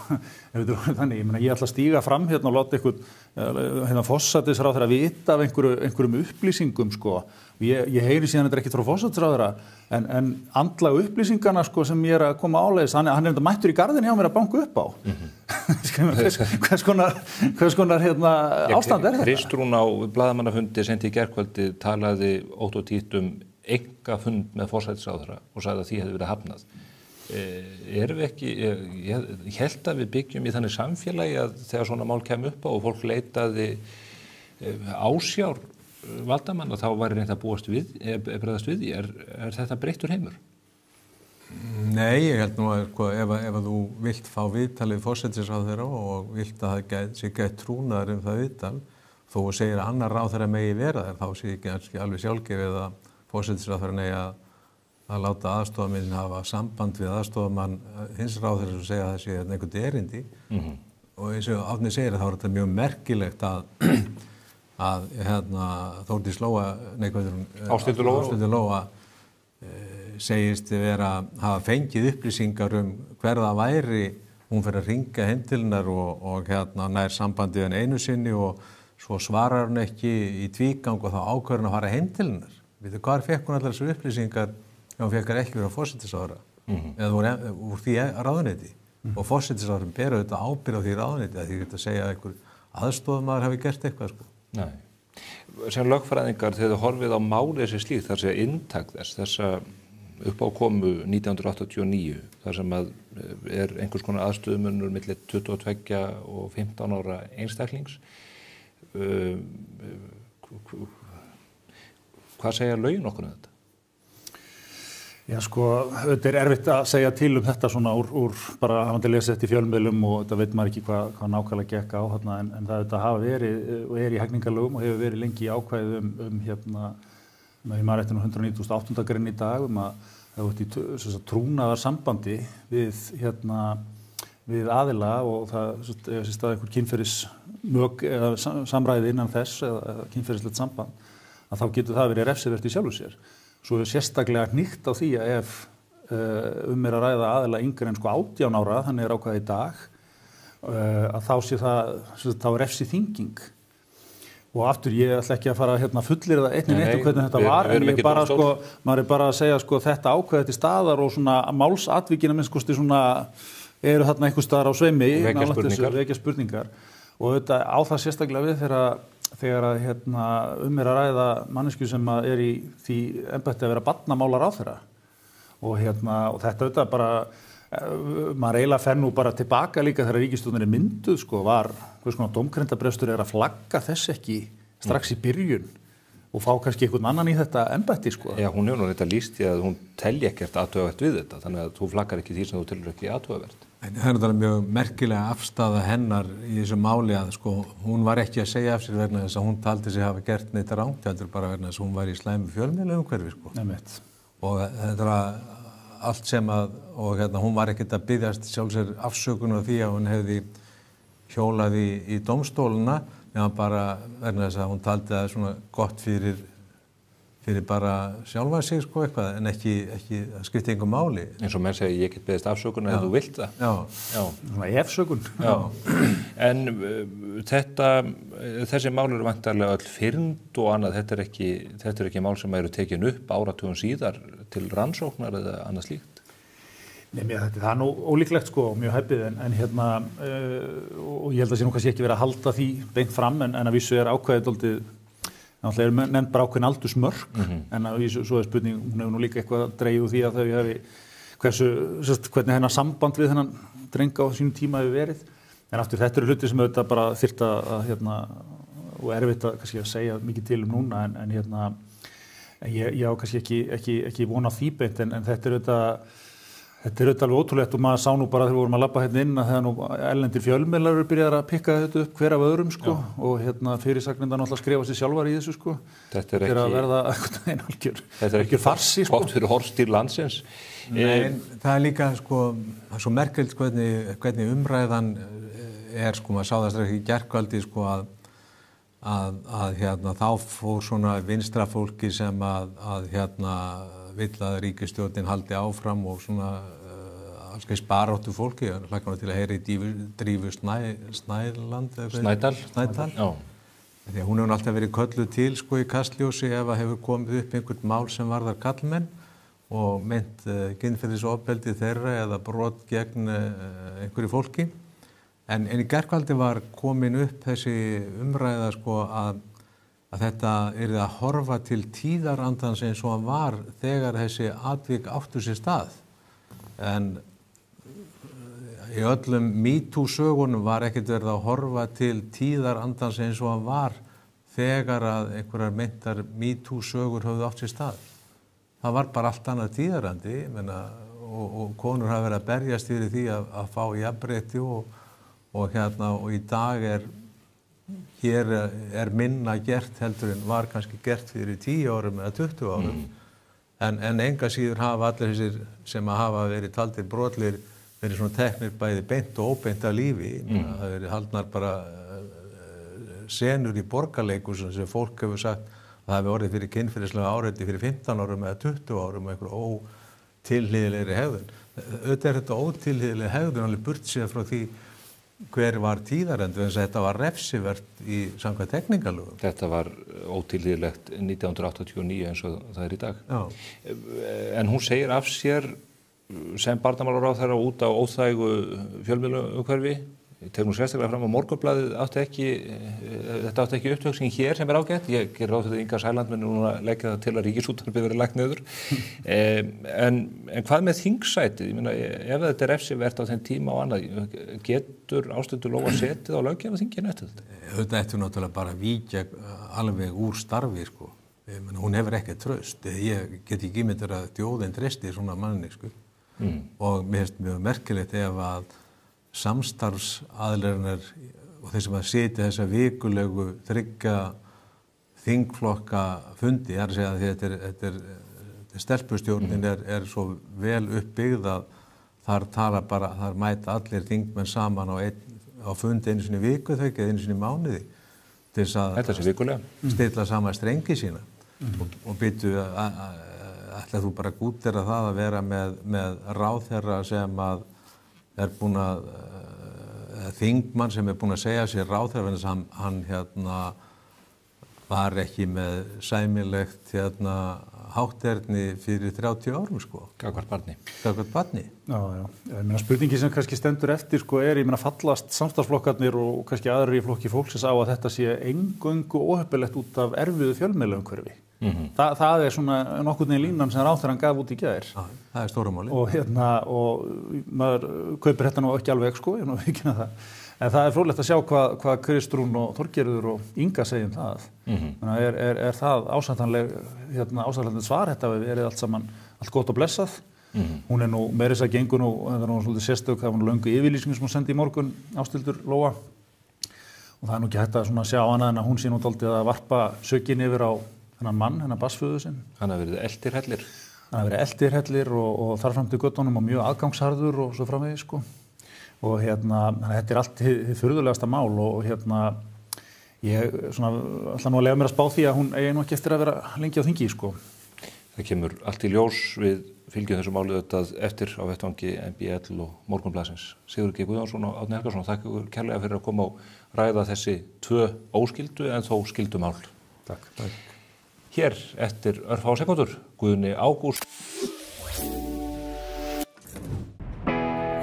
Þannig, ég ætla að stíga fram og láta einhvern forsætisráðherra vita af einhverjum upplýsingum sko. Ég heyri síðan þetta ekki frá forsætisráðherra en andlega upplýsingarna sko, sem ég er að koma áleiðis, hann er þetta mættur í garðin hjá mér að banka upp á. Hvers konar ástand er þetta? Kristrún á blaðamannafundi seint í gærkvöldi talaði ótt og títt einkafund með forsætisráðherra og sagði að því hefði verið hafnað. Erum við ekki, ég held að við byggjum í þannig samfélagi að þegar svona mál kemur upp á og fólk leitaði ásjár valdamanna þá væri reynt að bregðast við því. Er þetta breyttur heimur? Nei, ég held nú að ef þú vilt fá viðtalið forsætisráðherra og vilt að það sé gætt trúnaðar það viðtal, þó að segir að annar ráðherra megi vera þar, þá sé ekki alveg sjálfgefið að forsætisráðherra megi að láta aðstofamenn hafa samband við aðstofamann hins ráðherra sem segja að það sé einhvern erindi. Og eins og Árni segir þá er þetta mjög merkilegt að Þórdís Lóa, Ásthildur Lóa segist hafa fengið upplýsingar hver það væri, hún fer að hringa heim til hennar og nær sambandi við einu sinni og svo svarar hún ekki í tvígang og þá ákveður hún að fara heim til hennar. Veitu, hvar fekk hún allar þessar upplýsingar ef hún fekk ekki vera forsætisráðherra eða úr því ráðuneyti og forsætisráðherra bera auðvitað ábyrgð á því ráðuneyti að því geta að segja að einhver aðstoðamaður hafi gert eitthvað sko. Nei. Sem lögfræðingar þegar þið horfið á málið sem slíkt þar sem inntak þessa uppákomu 1989 þar sem að er einhvers konar aðstöðumunur milli 22 og 15 ára einstaklings. Hvað segja lögin okkur um þetta? Já sko, þetta er erfitt að segja til þetta svona úr bara hafandi lesið þetta í fjölmiðlum og þetta veit maður ekki hvað nákvæmlega gekk á þarna en það þetta hafa verið og er í hegningarlögum og hefur verið lengi í ákvæðum með mannréttindum 198. grein í dag að það ert í trúnaðar sambandi við aðila og það er stað einhver kynferðismök eða samræði innan þess eða kynferðislegt samband að þá getur það verið refsivert í sjálfu sér. Svo er sérstaklega hnykkt á því að ef er að ræða aðila yngri en 18 ára, þannig er ákvæðið í dag, að þá sé það refsi þynging. Og aftur, ég ætla ekki að fara að fullyrða einnig hvernig þetta var, en ég bara maður er bara að segja þetta ákvæðið til staðar og svona málsatvikina minnst svona eru þarna einhvers staðar á sveimi, vekja spurningar. Og þetta á það sérstaklega við þegar að er að ræða mannesku sem er í því embætti að vera barnamálaráðherra og þetta auðvitað bara maður eiginlega fer nú bara tilbaka líka þegar ríkisstjórnin er mynduð sko var hvers konar dómgreindabrestur að flagga þess ekki strax í byrjun og fá kannski einhvern annan í þetta embætti sko. Já, hún hefur nú þetta lýst í að hún telji ekkert athugavert við þetta þannig að þú flaggar ekki því sem þú telur ekki athugavert. En það er náttúrulega mjög merkilega afstaða hennar í þessu máli að sko hún var ekki að segja af sér vegna þess að hún taldi sig hafa gert neitt rangt, heldur bara vegna þess að hún var í slæmu fjölmiðlaumhverfi sko. Nefnt. Og þetta var allt sem og hún var ekkert að biðjast sjálfsér afsökunar á því að hún hefði hjólað í dómstóluna, meðan bara vegna þess að hún taldi það svona gott fyrir fyrir bara sjálfa sig sko eitthvað, en ekki það skiptir engum máli. Eins og menn segja, ég get beðist afsökunar ef þú vilt það. Já. Svona efsökun. Já. En þessi mál eru vantarlega öll fyrnd og annað, þetta er ekki mál sem eru tekin upp áratugum síðar til rannsóknar eða annað slíkt. Nei, það er nú ólíklegt sko, mjög heppið, en hérna, og ég held að sé nú kannski ekki verið að halda því beint fram, en að vísu ákvæðið dálítið, náttúrulega nefnd bara ákveðin aldursmörk, en að vísu, svo spurning, hún hefur nú líka eitthvað dreigið úr því að þau hefi, hvernig hennar samband við hennan dreng á sínum tíma hefur verið, en aftur þetta eru hluti sem auðvitað bara þyrfti að hérna, og erfitt að kannski að segja mikið til núna, en hérna, ég á kannski ekki vona á því beint, en þetta er auðvitað alveg ótrúlegt og maður sá nú bara þegar við vorum að labba hérna inn að þegar nú erlendir fjölmiðlar eru byrjað að pikka þetta upp hver af öðrum sko og hérna fyrirsagnirnar náttúrulega skrifa sér sjálfar í þessu sko. Þetta er að verða einhver farsi sko. Gott fyrir horfstýr landsins. Nei, það er líka sko, það er svo merkilegt hvernig umræðan er sko, maður sá það strax í gærkvöldi sko að hérna þá fór svona vinstra fólki sem að hérna vill að ríkisstjórnin haldi áfram og svona alls baráttu fólki, hlakka til að heyra í Drífu Snædal. Já. Því að hún hefur alltaf verið kölluð til sko í Kastljósi ef að hefur komið upp einhvern mál sem varðar karlmenn og meint kynferðisofbeldi þeirra eða brot gegn einhverju fólki. En í gærkvöldi var komin upp þessi umræða sko að þetta yrði að horfa til tíðarandans eins og hann var þegar þessi atvik áttu sér stað. En í öllum MeToo-sögunum var ekkert verið að horfa til tíðarandans eins og hann var þegar að einhverjar meintar MeToo-sögur höfðu átt sér stað. Það var bara allt annað tíðarandi, og konur hafa verið að berjast fyrir því að fá jafnrétti og í dag er minna gert heldur en var kannski gert fyrir 10 árum eða 20 árum. En enga síður hafa allir þessir sem hafa verið taldir brotlegir verið svona teknir bæði beint og óbeint af lífi. Það hafa verið haldnar bara senur í borgarleikhúsum sem fólk hefur sagt að það hefur orðið fyrir kynferðislega áreiti fyrir 15 árum eða 20 árum og einhver ótilhlýðilegri hegðun. Auðvitað er þetta ótilhlýðileg hegðun alveg burt séð frá því hver var tíðarendu, en þetta var refsivert í samkvæmt hegningalögum. Þetta var ótilhlýðilegt 1989 eins og það er í dag. Já. En hún segir af sér sem barnamálaráðherra út á óþægu fjölmiðlaumhverfi. Ég tek nú sérstaklega fram að Morgunblaðið þetta átti ekki upptöksing hér sem er ágætt. Ég ger ráð fyrir Inga Sæland muni núna leggja það til að Ríkisútvarpið verið lagt niður. En hvað með þingsætið? Ég meina, ef þetta er refsivert á þeim tíma og annað, getur Ásthildur Lóa setið á löggjafarþinginu eftir þetta? Þetta ætti náttúrulega bara að víkja alveg úr starfi sko. Hún hefur ekkert traust. Ég get ekki ímyndir að þjóðin treysti svona manni sko. Og mér finnst mjög merkilegt ef að samstarfsaðilarinnar og þeir sem að sitja þessa vikulegu þriggja þingflokka fundi, það er að segja að þetta er stelpustjórnin er svo vel uppbyggð að þar mæta allir þingmenn saman á fundi einu sinni viku þau ekki, einu sinni mánuði til þess að stilla saman strengi sína og byttu ætla þú bara gútera það að vera með ráðherra sem að er búin að þingmann sem er búin að segja sér ráðherra en hann var ekki með sæmilegt hátterni fyrir 30 árum sko. Gagnvart barni. Já. Ég meina spurningi sem kannski stendur eftir sko ég meina fallast samstarfsflokkarnir og kannski aðrir í flokki fólksins á að þetta sé eingöngu óheppilegt út af erfiðu fjölmiðlaumhverfi. Það er svona nokkurn veginn línan sem ráðherrann gaf út í gær. Það er stóra máli. Og maður kaupir þetta nú ekki alveg sko, ég nú ekki það. En það er fróðlegt að sjá hvað Kristrún og Þorgerður og Inga segja það. Er það ásættanlegt svar, þetta hefur verið allt gott og blessað. Hún er nú meira þess að gengur nú, það er nú svolítið sérstök, það var nú löngu yfirlýsing sem hún sendi í morgun, Ásthildur Lóa. Og það er nú ekki hægt að sjá annað en að hún sé nú dálítið að varpa sökin yfir á þennan mann, hennar barnsföður sinn. Hann hafi verið eldirhellir. Hann hafi verið eldirhellir og þar fram til göttunum og mjög aðgangsharður og svo framvegis sko. Og þetta er allt hið furðulegasta mál og Ég ætla nú að lega mér að spá því að hún eigi nú ekki eftir að vera lengi á þingi, sko. Það kemur allt í ljós, við fylgjum þessu máli auðvitað eftir á vettvangi MBL og Morgunblaðsins. Sigurður G. Guðjónsson og Árni Helgason, þakka ykkur kærlega fyrir að koma og ræða þessi 2 óskyldu en þó skyldu mál. Takk. Hér eftir örfá sekúndur, Guðni Ágúst.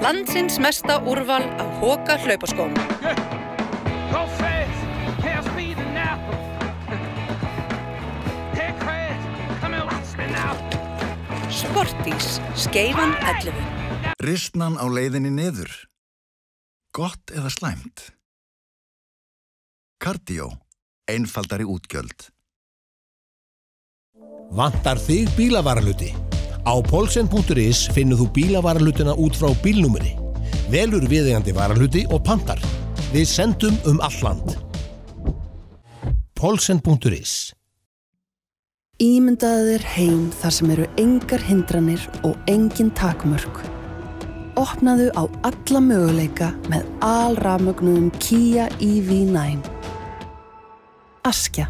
Landsins mesta úrval af Hoka hlaupaskóm. Sportís, Skeifan 11. Ristnan á leiðinni niður. Gott eða slæmt? Cardio, einfaldari útgjöld. Vantar þig bílavaraluti? Á polsen.is finnur þú bílavaralutina út frá bílnúmeri. Velur viðeigandi varaluti og pantar. Við sendum all land. Polsen.is. Ímyndaðu þér heim þar sem eru engar hindranir og engin takmörk. Opnaðu á alla möguleika með alrafmögnuðum Kia EV9. Askja.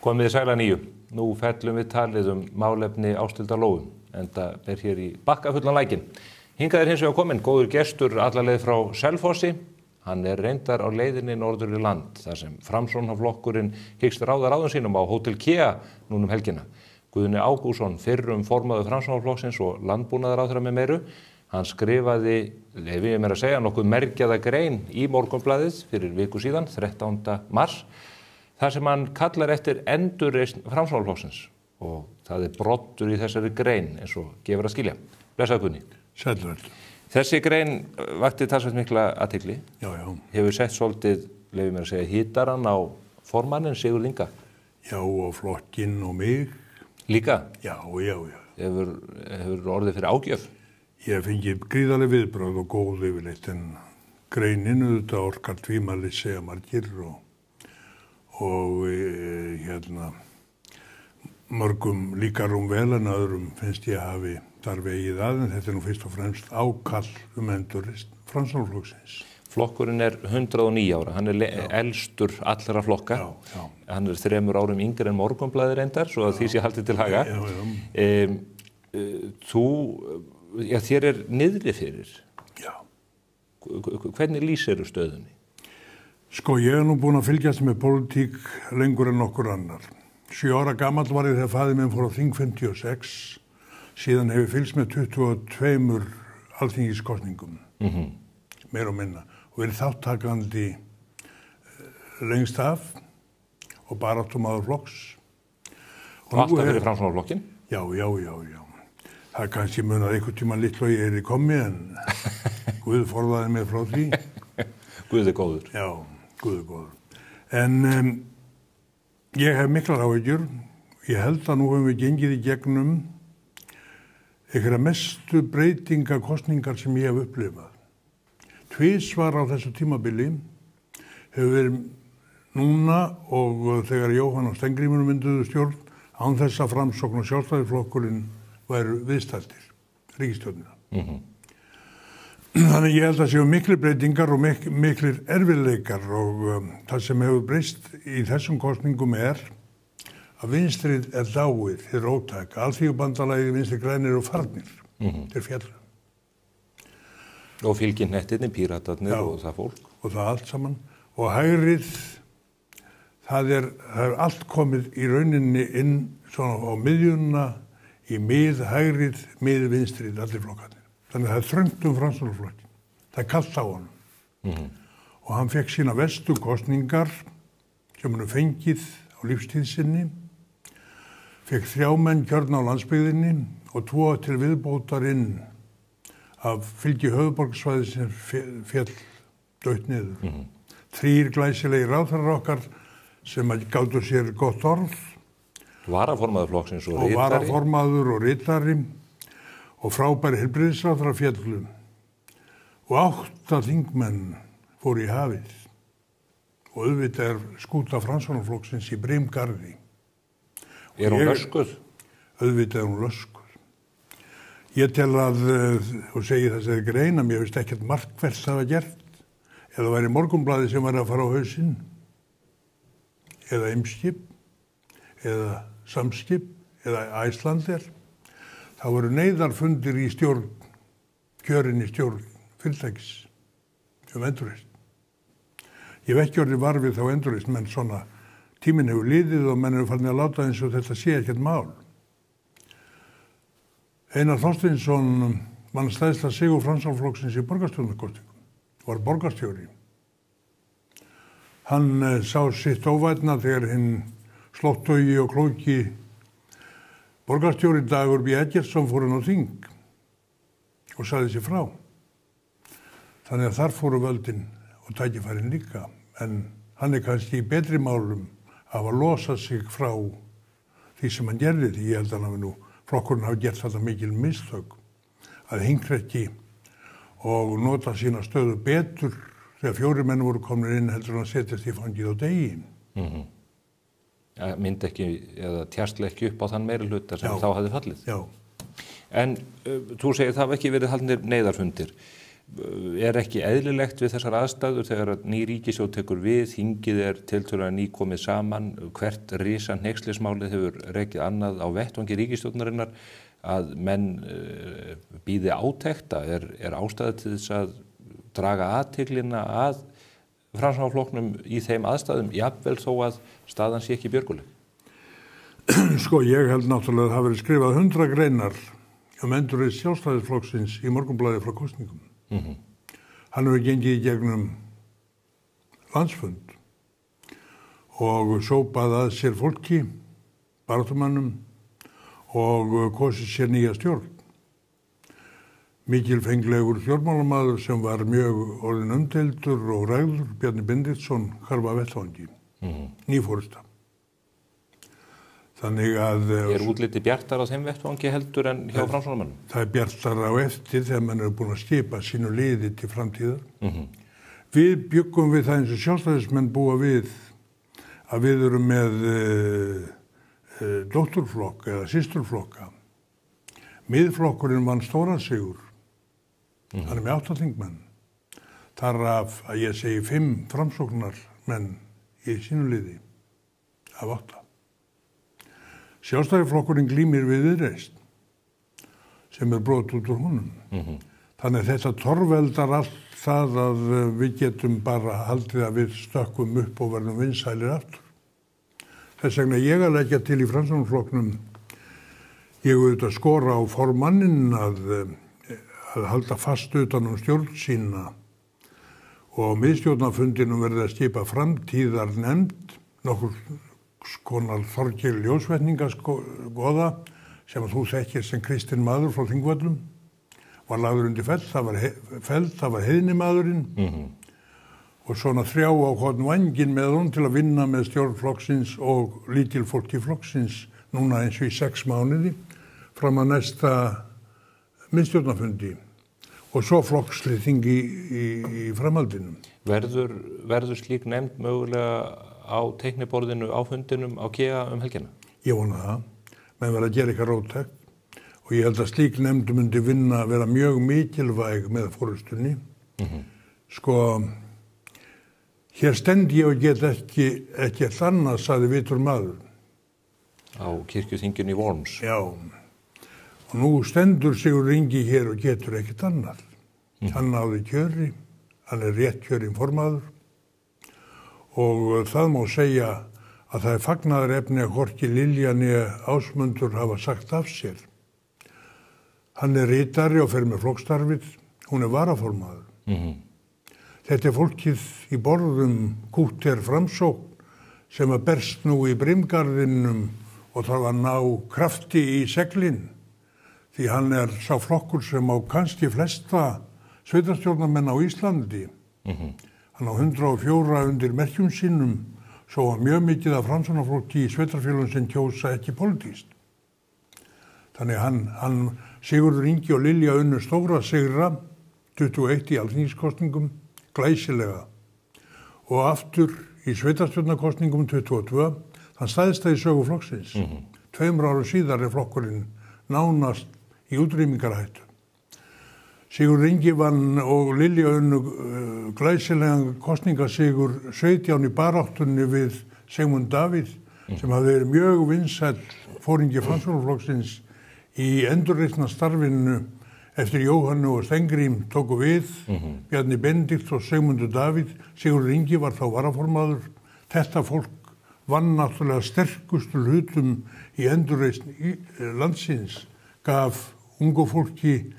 Komið þið sæla 9. Nú fellum við talið málefni Ásthildar Lóu, enda ber hér í bakkafullan lækinn. Hingað hins vegar kominn góður gestur alla leið frá Selfossi. Hann reyndar á leiðinni norður í land, þar sem Framsóknarflokkurinn hyggst ráða ráðum sínum á Hótel Kea núna helgina. Guðni Ágússon, fyrrum formaður Framsóknarflokksins og landbúnaðarráðherra með meiru, hann skrifaði, ef ég meira að segja, nokkuð merkjaða grein í Morgunblaðið fyrir viku síðan, 13. mars, þar sem hann kallar eftir endurreisn Framsóknarflokksins og það broddur í þessari grein eins og gefur að skilja. Blessaðu Guðni. Sælverð. Þessi grein vakti talsvert mikla athygli. Já. Hefur sett svolítið, leyfi mér að segja, hítaran á formannin Sigurð Inga. Já, og flokkinn og mig. Líka? Já. Hefur orðið fyrir ágjöf? Ég fengið gríðarleg viðbrögð og góð yfirleitt, en greinin auðvitað orkar tvímæli segja margir og mörgum líkar vel en öðrum finnst ég hafi þar vegið en þetta nú fyrst og fremst ákall endurreisn Framsóknarflokksins. Flokkurinn 109 ára, hann elstur allra flokka. Já. Hann 3 árum yngri en Morgunblaðið reyndar, svo að því sé haldið til haga. Þér niðri fyrir. Já. Hvernig lýsirðu stöðunni? Sko, ég nú búin að fylgjast með pólitík lengur en nokkur annar. 7 ára gamall var ég þegar faðir minn fór á þing 56, síðan hefur fylgst með 22 alþingiskosningum, meir og minna, og verið þáttakandi lengst af og baráttumaður flokks. Og alltaf fyrir Framsóknarflokkinn? Já. Það kannski munað einhvern tíma litlu og ég í kommi, en Guð forðaði mig frá því. Guð góður. Já, Guð góður. En ég hef miklar áhyggjur. Ég held að nú höfum við gengið í gegnum einhverja mestu breytingakostningar sem ég hef upplifað. Tvisvar á þessu tímabili hefur verið núna og þegar Jóhann og Steingrímur mynduðu stjórn án þess að Framsókn og Sjálfstæðisflokkurinn væru viðstaddir ríkisstjórnina. Þannig ég held að séu miklir breytingar og miklir erfiðleikar og það sem hefur breyst í þessum kosningum að vinstrið dáið, þið róttæk. Alþýðubandalagið Vinstri grænir og farnir til fjallu. Og fylginnettirni, píratarnir og það fólk. Og það allt saman. Og hægrið, það er allt komið í rauninni inn svona á miðjuna, í hægrið, vinstrið, allir flokkarnir. Þannig að það þröngt Framsóknarflokkin. Það kallt á honum. Og hann fekk sína verstu kosningar sem hann fengið á lífstíð sinni. Fekk 3 menn kjörna á landsbyggðinni og 2 til viðbótar inn af fylgi höfuðborgarsvæði sem féll dautt niður. 3 glæsilegi ráðherrar okkar sem gátu sér gott orð. Varaformaður flokksins og ritari. Og varaformaður og ritari. Og frábæri heilbrigðisráðherra féllu. Og 8 þingmenn fóru í hafið. Og auðvitað skúta Framsóknarflokksins í brimgarði. Hún löskuð? Auðvitað hún löskuð. Ég tel að, og segi þessari greina, mér finnst ekkert markvert hafa gert, eða væri Morgunblaðið sem var að fara á hausinn, eða Eimskip, eða Samskip, eða Icelandair, þá voru neyðarfundir í stjórn, kjörin í stjórn fyrirtækis endurreisn. Ég hef ekki orðið var við þá endurreisn, menn svona tíminn hefur liðið og menn hefur farin að láta eins og þetta sé ekkert mál. Einar Þorsteinsson vann stærsta sigur Framsóknarflokksins í borgarstjórnarkosningum, var borgarstjóri. Hann sá sitt óvænna þegar hinn slóttugi og klóki borgarstjóri Dagur B. Eggertsson fór hann á þing og sagði sér frá. Þannig að þar fóru völdin og tækifærin líka, en hann kannski í betri málum að hafa losað sig frá því sem hann gerði, því ég held að hann flokkurinn hafi gert þetta mikil mistök að hingra ekki og nota sína stöðu betur þegar 4 menn voru komnir inn heldur hann að setjast í fangið á degi. Myndi ekki, eða tjastlega ekki upp á þann meiri hluta sem þá hafði fallið. Já. En þú segir það hafa ekki verið haldnir neyðarfundir. Er ekki eðlilegt við þessar aðstæður þegar ný ríkisstjórn tekur við, þingið tiltölulega nýkomið saman, hvert risa hneykslismálið hefur rekið annað á vettvangi ríkisstjórnarinnar, að menn bíði átekta? Er ástæða til þess að draga athyglinna að Framsóknarflokknum í þeim aðstæðum, jafnvel þó að staðan sé ekki björguleg? Sko, ég held náttúrulega að það hafi verið skrifað 100 greinar endurreisn Sjálfstæðisflokksins í Morgunblaðið frá kosningum. Hann hefur gengið í gegnum landsfund og sópað að sér fólki, baráttumannum, og kosið sér nýja stjórn. Mikilfenglegur stjórnmálamaður sem var mjög orðinn umdeildur og rægður, Bjarni Benediktsson, hvarf af vettvangi, nýforysta. Þannig að... Er útliti bjartar á þeim vettvangi heldur en hjá Framsóknarmönnum? Það er bjartar á eftir þegar mann er búin að skipa sínu liði til framtíðar. Við bjuggum við það eins og sjálfstæðismenn búa við að við erum með dótturflokk eða systurflokka. Miðflokkurinn vann stóran sigur. Hann er með 8 þingmenn. Þar af að ég segi 5 framsóknarmenn í sínu liði af 8. Sjálfstæðisflokkurinn glímir við Viðreisn sem brot út úr honum. Þannig að þetta torveldar allt það að við getum bara haldið að við stökkum upp og verðum vinsælir aftur. Þess vegna ég að leggja til í Framsóknarflokknum, ég auðvitað skora á formanninn að halda fast utan stjórn sína og miðstjórnarfundinum verði að skipa framtíðar nefnd, nokkur konar Þorgeir ljósvetningaskoða sem að þú þekkir sem kristinn maður frá Þingvöllum, var lagður undir fell, það var heiðnimaðurinn og svona 3 á hvorn vanginn með hún til að vinna með stjórn flokksins og lítil fólki flokksins núna eins og í 6 mánuði fram að næsta miðstjórnarfundi og svo flokkslýting í framhaldinu. Verður slík nefnd mögulega á teikniborðinu á fundinum á KEA helgina? Ég vona það. Menn verða að gera eitthvað róttækt og ég held að slík nefnd myndi vinna að vera mjög mikilvæg með forystunni. Sko, hér stend ég og get ekki annað, sagði vitur maður. Á kirkjuþinginu í Worms. Já. Og nú stendur Sigurður Ingi hér og getur ekkert annað. Hann náði kjöri, hann er rétt kjörinn formaður og það má segja að það er fagnaðarefni að hvorki Lilja né Ásmundur hafa sagt af sér. Hann er ritari og fer með flokkstarfið, hún er varaformaður. Þetta er fólkið í borðum kútter Framsókn sem að berst nú í brimgarðinum og þarf að ná krafti í seglinn. Því hann er sá flokkur sem á kannski flesta sveitarstjórnarmenn á Íslandi. Hann á 104 undir merkjum sínum, svo var mjög mikið af framsóknarflokki í sveitarfélögum sem kjósa ekki pólitískt. Þannig hann Sigurður Ingi og Lilja unnu stóra sigra 21 í alþingiskosningum, glæsilega. Og aftur í sveitarstjórnarkosningum 22, hann stæðist það í sögu flokksins. 2 árum síðar er flokkurinn nánast í útrýmingarhættu. Sigurður Ingi vann og Lilja unnu glæsilegan kosningasigur 17 í baráttunni við Sigmund Davíð sem hafði verið mjög vinsæll foringi Framsóknarflokksins í endurreisna starfinu eftir Jóhannu og Stengrím tóku við, Bjarni Benedikt og Sigmundur Davíð. Sigurður Ingi var þá varaformaður. Þetta fólk vann náttúrulega sterkustu hlutum í endurreisn landsins, gaf ungu fólki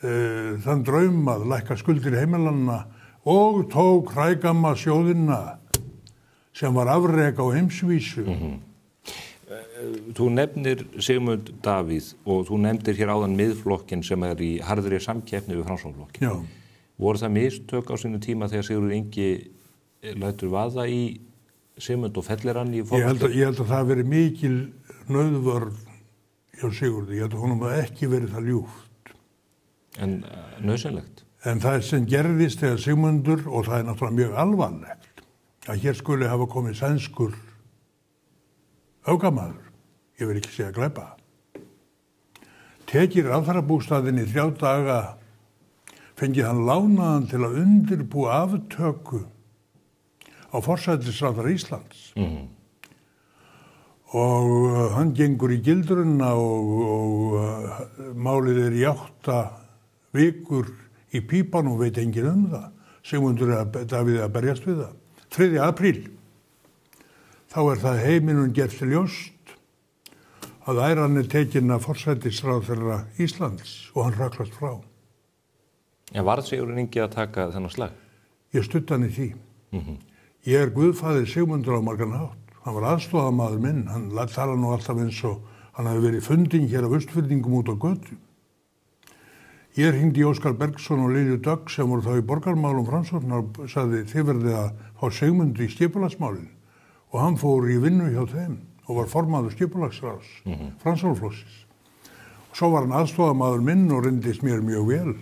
þann draum að lækka skuldir heimilanna og tók hrægamma sjóðina sem var afrek á heimsvísu. Þú nefnir Sigmund Davíð og þú nefndir hér áðan miðflokkin sem í harðri samkeppni við Framsóknarflokkin. Já. Voru það mistök á sínu tíma þegar Sigurður Ingi lætur vaða í Sigmund og fellir hann í fólk? Ég held að það veri mikil nauðvörn hjá Sigurði. Ég held að honum hafi ekki verið það ljúft. En nauðsynlegt? En það sem gerðist þegar Sigmundur, og það náttúrulega mjög alvarlegt, að hér skuli hafa komið sænskur öfgamaður, ég vil ekki segja glæpa, tekir ráðherrabústaðinn í 3 daga, fengið hann lánaðan til að undirbúa aftöku á forsætisráðherra Íslands. Og hann gengur í gildruna og málið í 8 vikur í pípan og veit enginn það. Sigmundur Davíð að berjast við það. 3. apríl. Þá það heiminum gert ljóst að æran tekin af forsætisráðherra Íslands og hann raklast frá. En varð Sigurður Ingi að taka þennan slag? Ég stutt hann í því. Ég guðfaðir Sigmundur á margan hátt. Hann var aðstofamaður minn. Hann tala nú alltaf eins og hann hafi verið fundinn hér af Austfirðingum út á götu. Ég hringdi í Óskar Bergsson og Lilju Dögg sem voru þá í borgarmálum Framsóknar og sagði þið verðið að fá Sigmund í skipulagsmálin. Og hann fór í vinnu hjá þeim og var formaður skipulagsráðs Framsóknarflokksins. Og svo var hann aðstofamaður minn og reyndist mér mjög vel.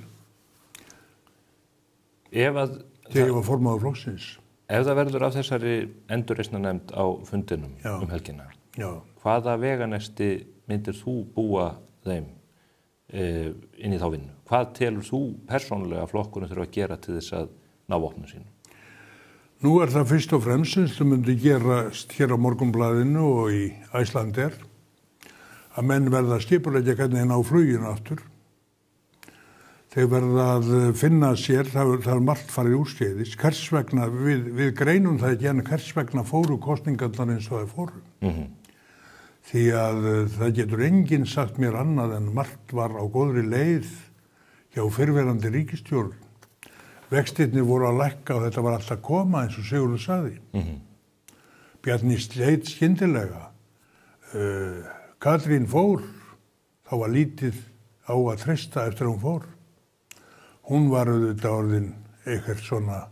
Þegar ég var formaður flokksins. Ef það verður af þessari endurreisnarnefnd á fundinum helgina, hvaða veganesti myndir þú búa þeim inn í þá vinnu? Hvað telur þú persónulega flokkurinn þurfa að gera til þess að ná vopnum sínum? Nú það fyrst og fremst sem myndi gerast hér á Morgunblaðinu og í Icelandair að menn verða að skipuleggja hvernig ná fluginu aftur. Þeir verða að finna sér, það margt farið úrskeiðis, hvers vegna, við greinum það ekki en hvers vegna fóru kosningarnar eins og það fóru. Því að það getur enginn sagt mér annað en margt var á góðri leið hjá fyrrverandi ríkisstjórn. Vextirnir voru að lækka og þetta var alltaf að koma eins og Sigurður sagði. Bjarni sleit skyndilega. Katrín fór, þá var lítið á að treysta eftir hún fór. Hún var auðvitað orðin eitthvað svona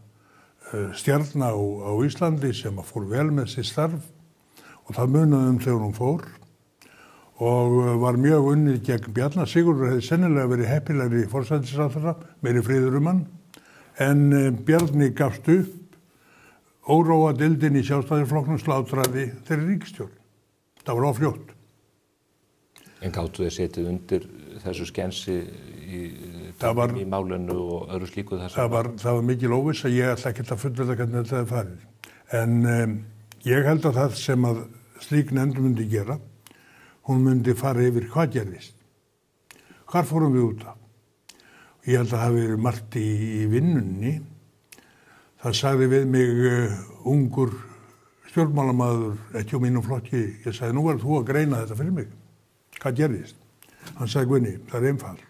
stjarna á Íslandi sem að fór vel með sér starf og það munaði þegar hún fór og var mjög unnið gegn Bjarna. Sigurður hefði sennilega verið heppilegri forsætisráðherra, meiri friður hann, en Bjarni gafst upp, óróa dildin í Sjálfstæðisflokknum slátraði þeirri ríkisstjórn. Það var ofljótt. En gáttu þeir setið undir þessu skensi í málinu og öðru slíku þess að það var mikil óviss að ég ætla ekki að fullvelda hvernig þetta farið. En ég held að það sem að slík nefnd myndi gera, hún myndi fara yfir hvað gerðist. Hvar fórum við út af? Ég held að það hafi verið margt í vinnunni. Það sagði við mig ungur stjórnmálamaður, ekki á mínum flokki. Ég sagði, nú verður þú að greina þetta fyrir mig. Hvað gerðist? Hann sagði, Guðni, það er einfalt.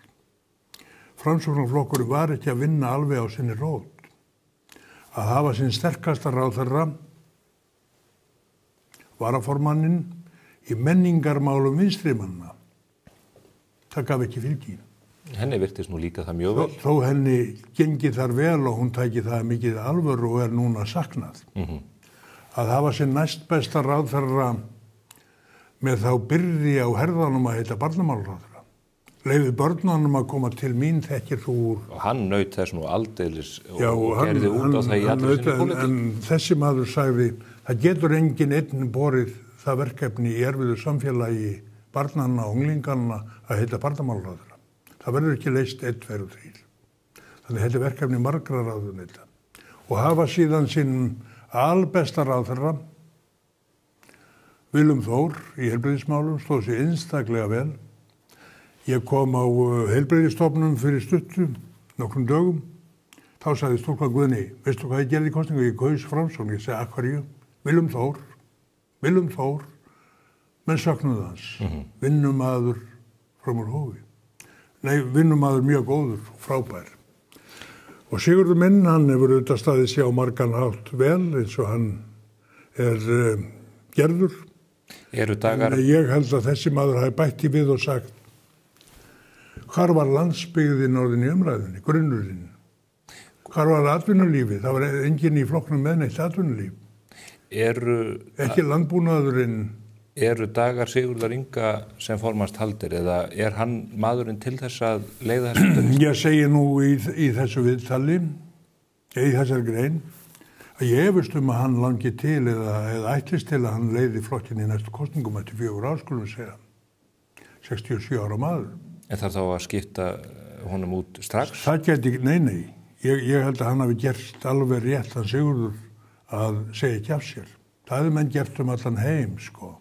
Framsóknarflokkurinn var ekki að vinna alveg á sinni rót. Að hafa sinn sterkasta ráðherra, varaformanninn, í menningarmálum vinstrimanna. Það gaf ekki fylgi. Henni virtist nú líka það mjög vel. Þó henni gengið þar vel og hún tæki það mikið alvöru og núna saknað. Að hafa sinn næst besta ráðherra með þá byrði á herðanum að heita barnamálaráðherra. Leyfið börnunum að koma til mín þekkir þú úr. Og hann naut þess nú aldeilis og gerði út á það í allir sinni pólitík. En þessi maður sagði, það getur engin einn borið það verkefni í erfiðu samfélagi barnanna og unglinganna að heita barnamálaráðherra. Það verður ekki leyst 1, 2 og 3. Þannig þetta er verkefni margra ráðuneyta og hafa síðan sinn albesta ráðherra, Willum Þór í heilbrigðismálum, stóð sér einstaklega vel. Ég kom á heilbrigðisstofnun fyrir stuttu, nokkrum dögum. Þá sagði stúlkan Guðni, veistu hvað ég gerði í kosningu? Ég kaus Framsókn. Ég segi, af hverju? Willum Þór, menn saknuðu hans. Vinnumaður fram úr hófi. Nei, vinnumaður mjög góður, frábær. Og Sigurður minn, hann hefur auðvitað staðið sér á margan hátt vel, eins og hann gerður. Eru dagar... En ég held að þessi maður hafi bætt í við og sagt, hvar var landsbyggðin orðin í umræðinni, grunnurinn? Hvar var atvinnulífið? Það var enginn í flokknum með neitt atvinnulíf. Ekki landbúnaðurinn. Eru dagar Sigurðar Inga sem formast haldir eða er hann maðurinn til þess að leiða þessu? Ég segi nú í þessu viðtali, í þessari grein, að ég efast að hann langi til eða ætlist til að hann leiði flokkin í næstu kosningum eftir 4 ár, skulum við segja. 67 ára maður. En þarf þá að skipta honum út strax? Það geti, nei. Ég held að hann hafi gert alveg rétt hann Sigurður að segja ekki af sér. Það hefði menn gert allan heim, sko.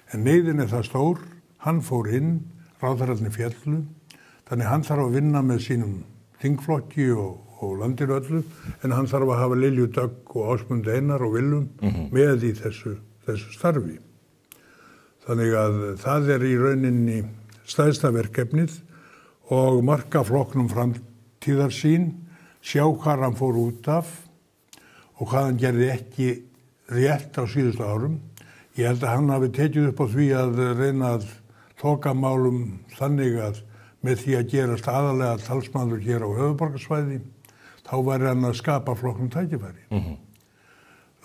En neyðin það stór, hann fór inn, ráðherrarnir féllu, þannig hann þarf að vinna með sínum þingflokki og landinu öllu, en hann þarf að hafa Lilju Dögg og Ásmund Einar og Willum með í þessu starfi. Þannig að það í rauninni stærsta verkefnið og marka flokknum framtíðar sín, sjá hvað hann fór út af og hvað hann gerði ekki rétt á síðustu árum. Ég held að hann hafi tekið upp á því að reyna að þoka málum þannig að með því að gerast aðalega talsmaður hér á höfuðborgarsvæði, þá væri hann að skapa flokknum tækifæri.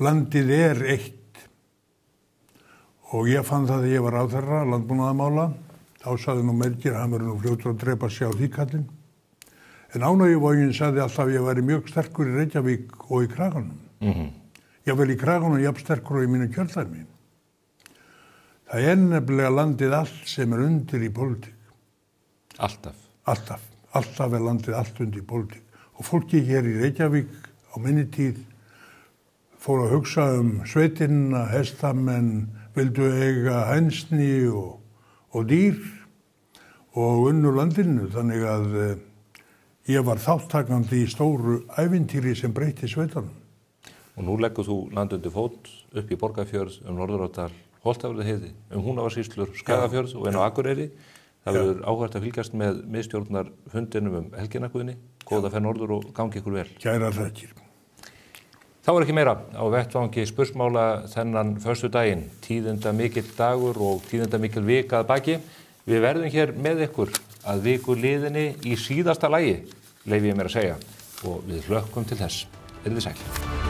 Landið eitt og ég fann það þegar ég var ráðherra landbúnaðarmála, þá sagði nú Melgir, hann verður nú fljótur að drepa sig á því kallinn. En Ánægjuvoginn sagði alltaf að ég væri mjög sterkur í Reykjavík og í Kraganum. Ég vel í Kraganum jafn sterkur og í mínu kjördæmi. Það nefnilega landið allt sem undir í pólitík. Alltaf? Alltaf landið allt undir í pólitík. Og fólki hér í Reykjavík á minni tíð fór að hugsa sveitina, hestamenn, vildu eiga hænsni og dýr og unnu landinu. Þannig að ég var þáttakandi í stóru ævintýri sem breyti sveitanum. Og nú leggur þú land undir fót upp í Borgarfjörð, Norðurárdal, Holtavörðuheiði, Húnavatnssýslur, Skagafjörð og á Akureyri. Það verður áhugavert að fylgjast með miðstjórnarfundinum helgina Guðni. Góða ferð norður og gangi ykkur vel. Kærar þakkir. Þá ekki meira á vettvangi spursmála þennan föstudaginn. Tíðinda mikill dagur og tíðinda mikil vika að baki. Við verðum hér með ykkur að viku liðinni í síðasta lagi, leyfi ég mér að segja, og við hlökkum til þess. Verið þið sæl.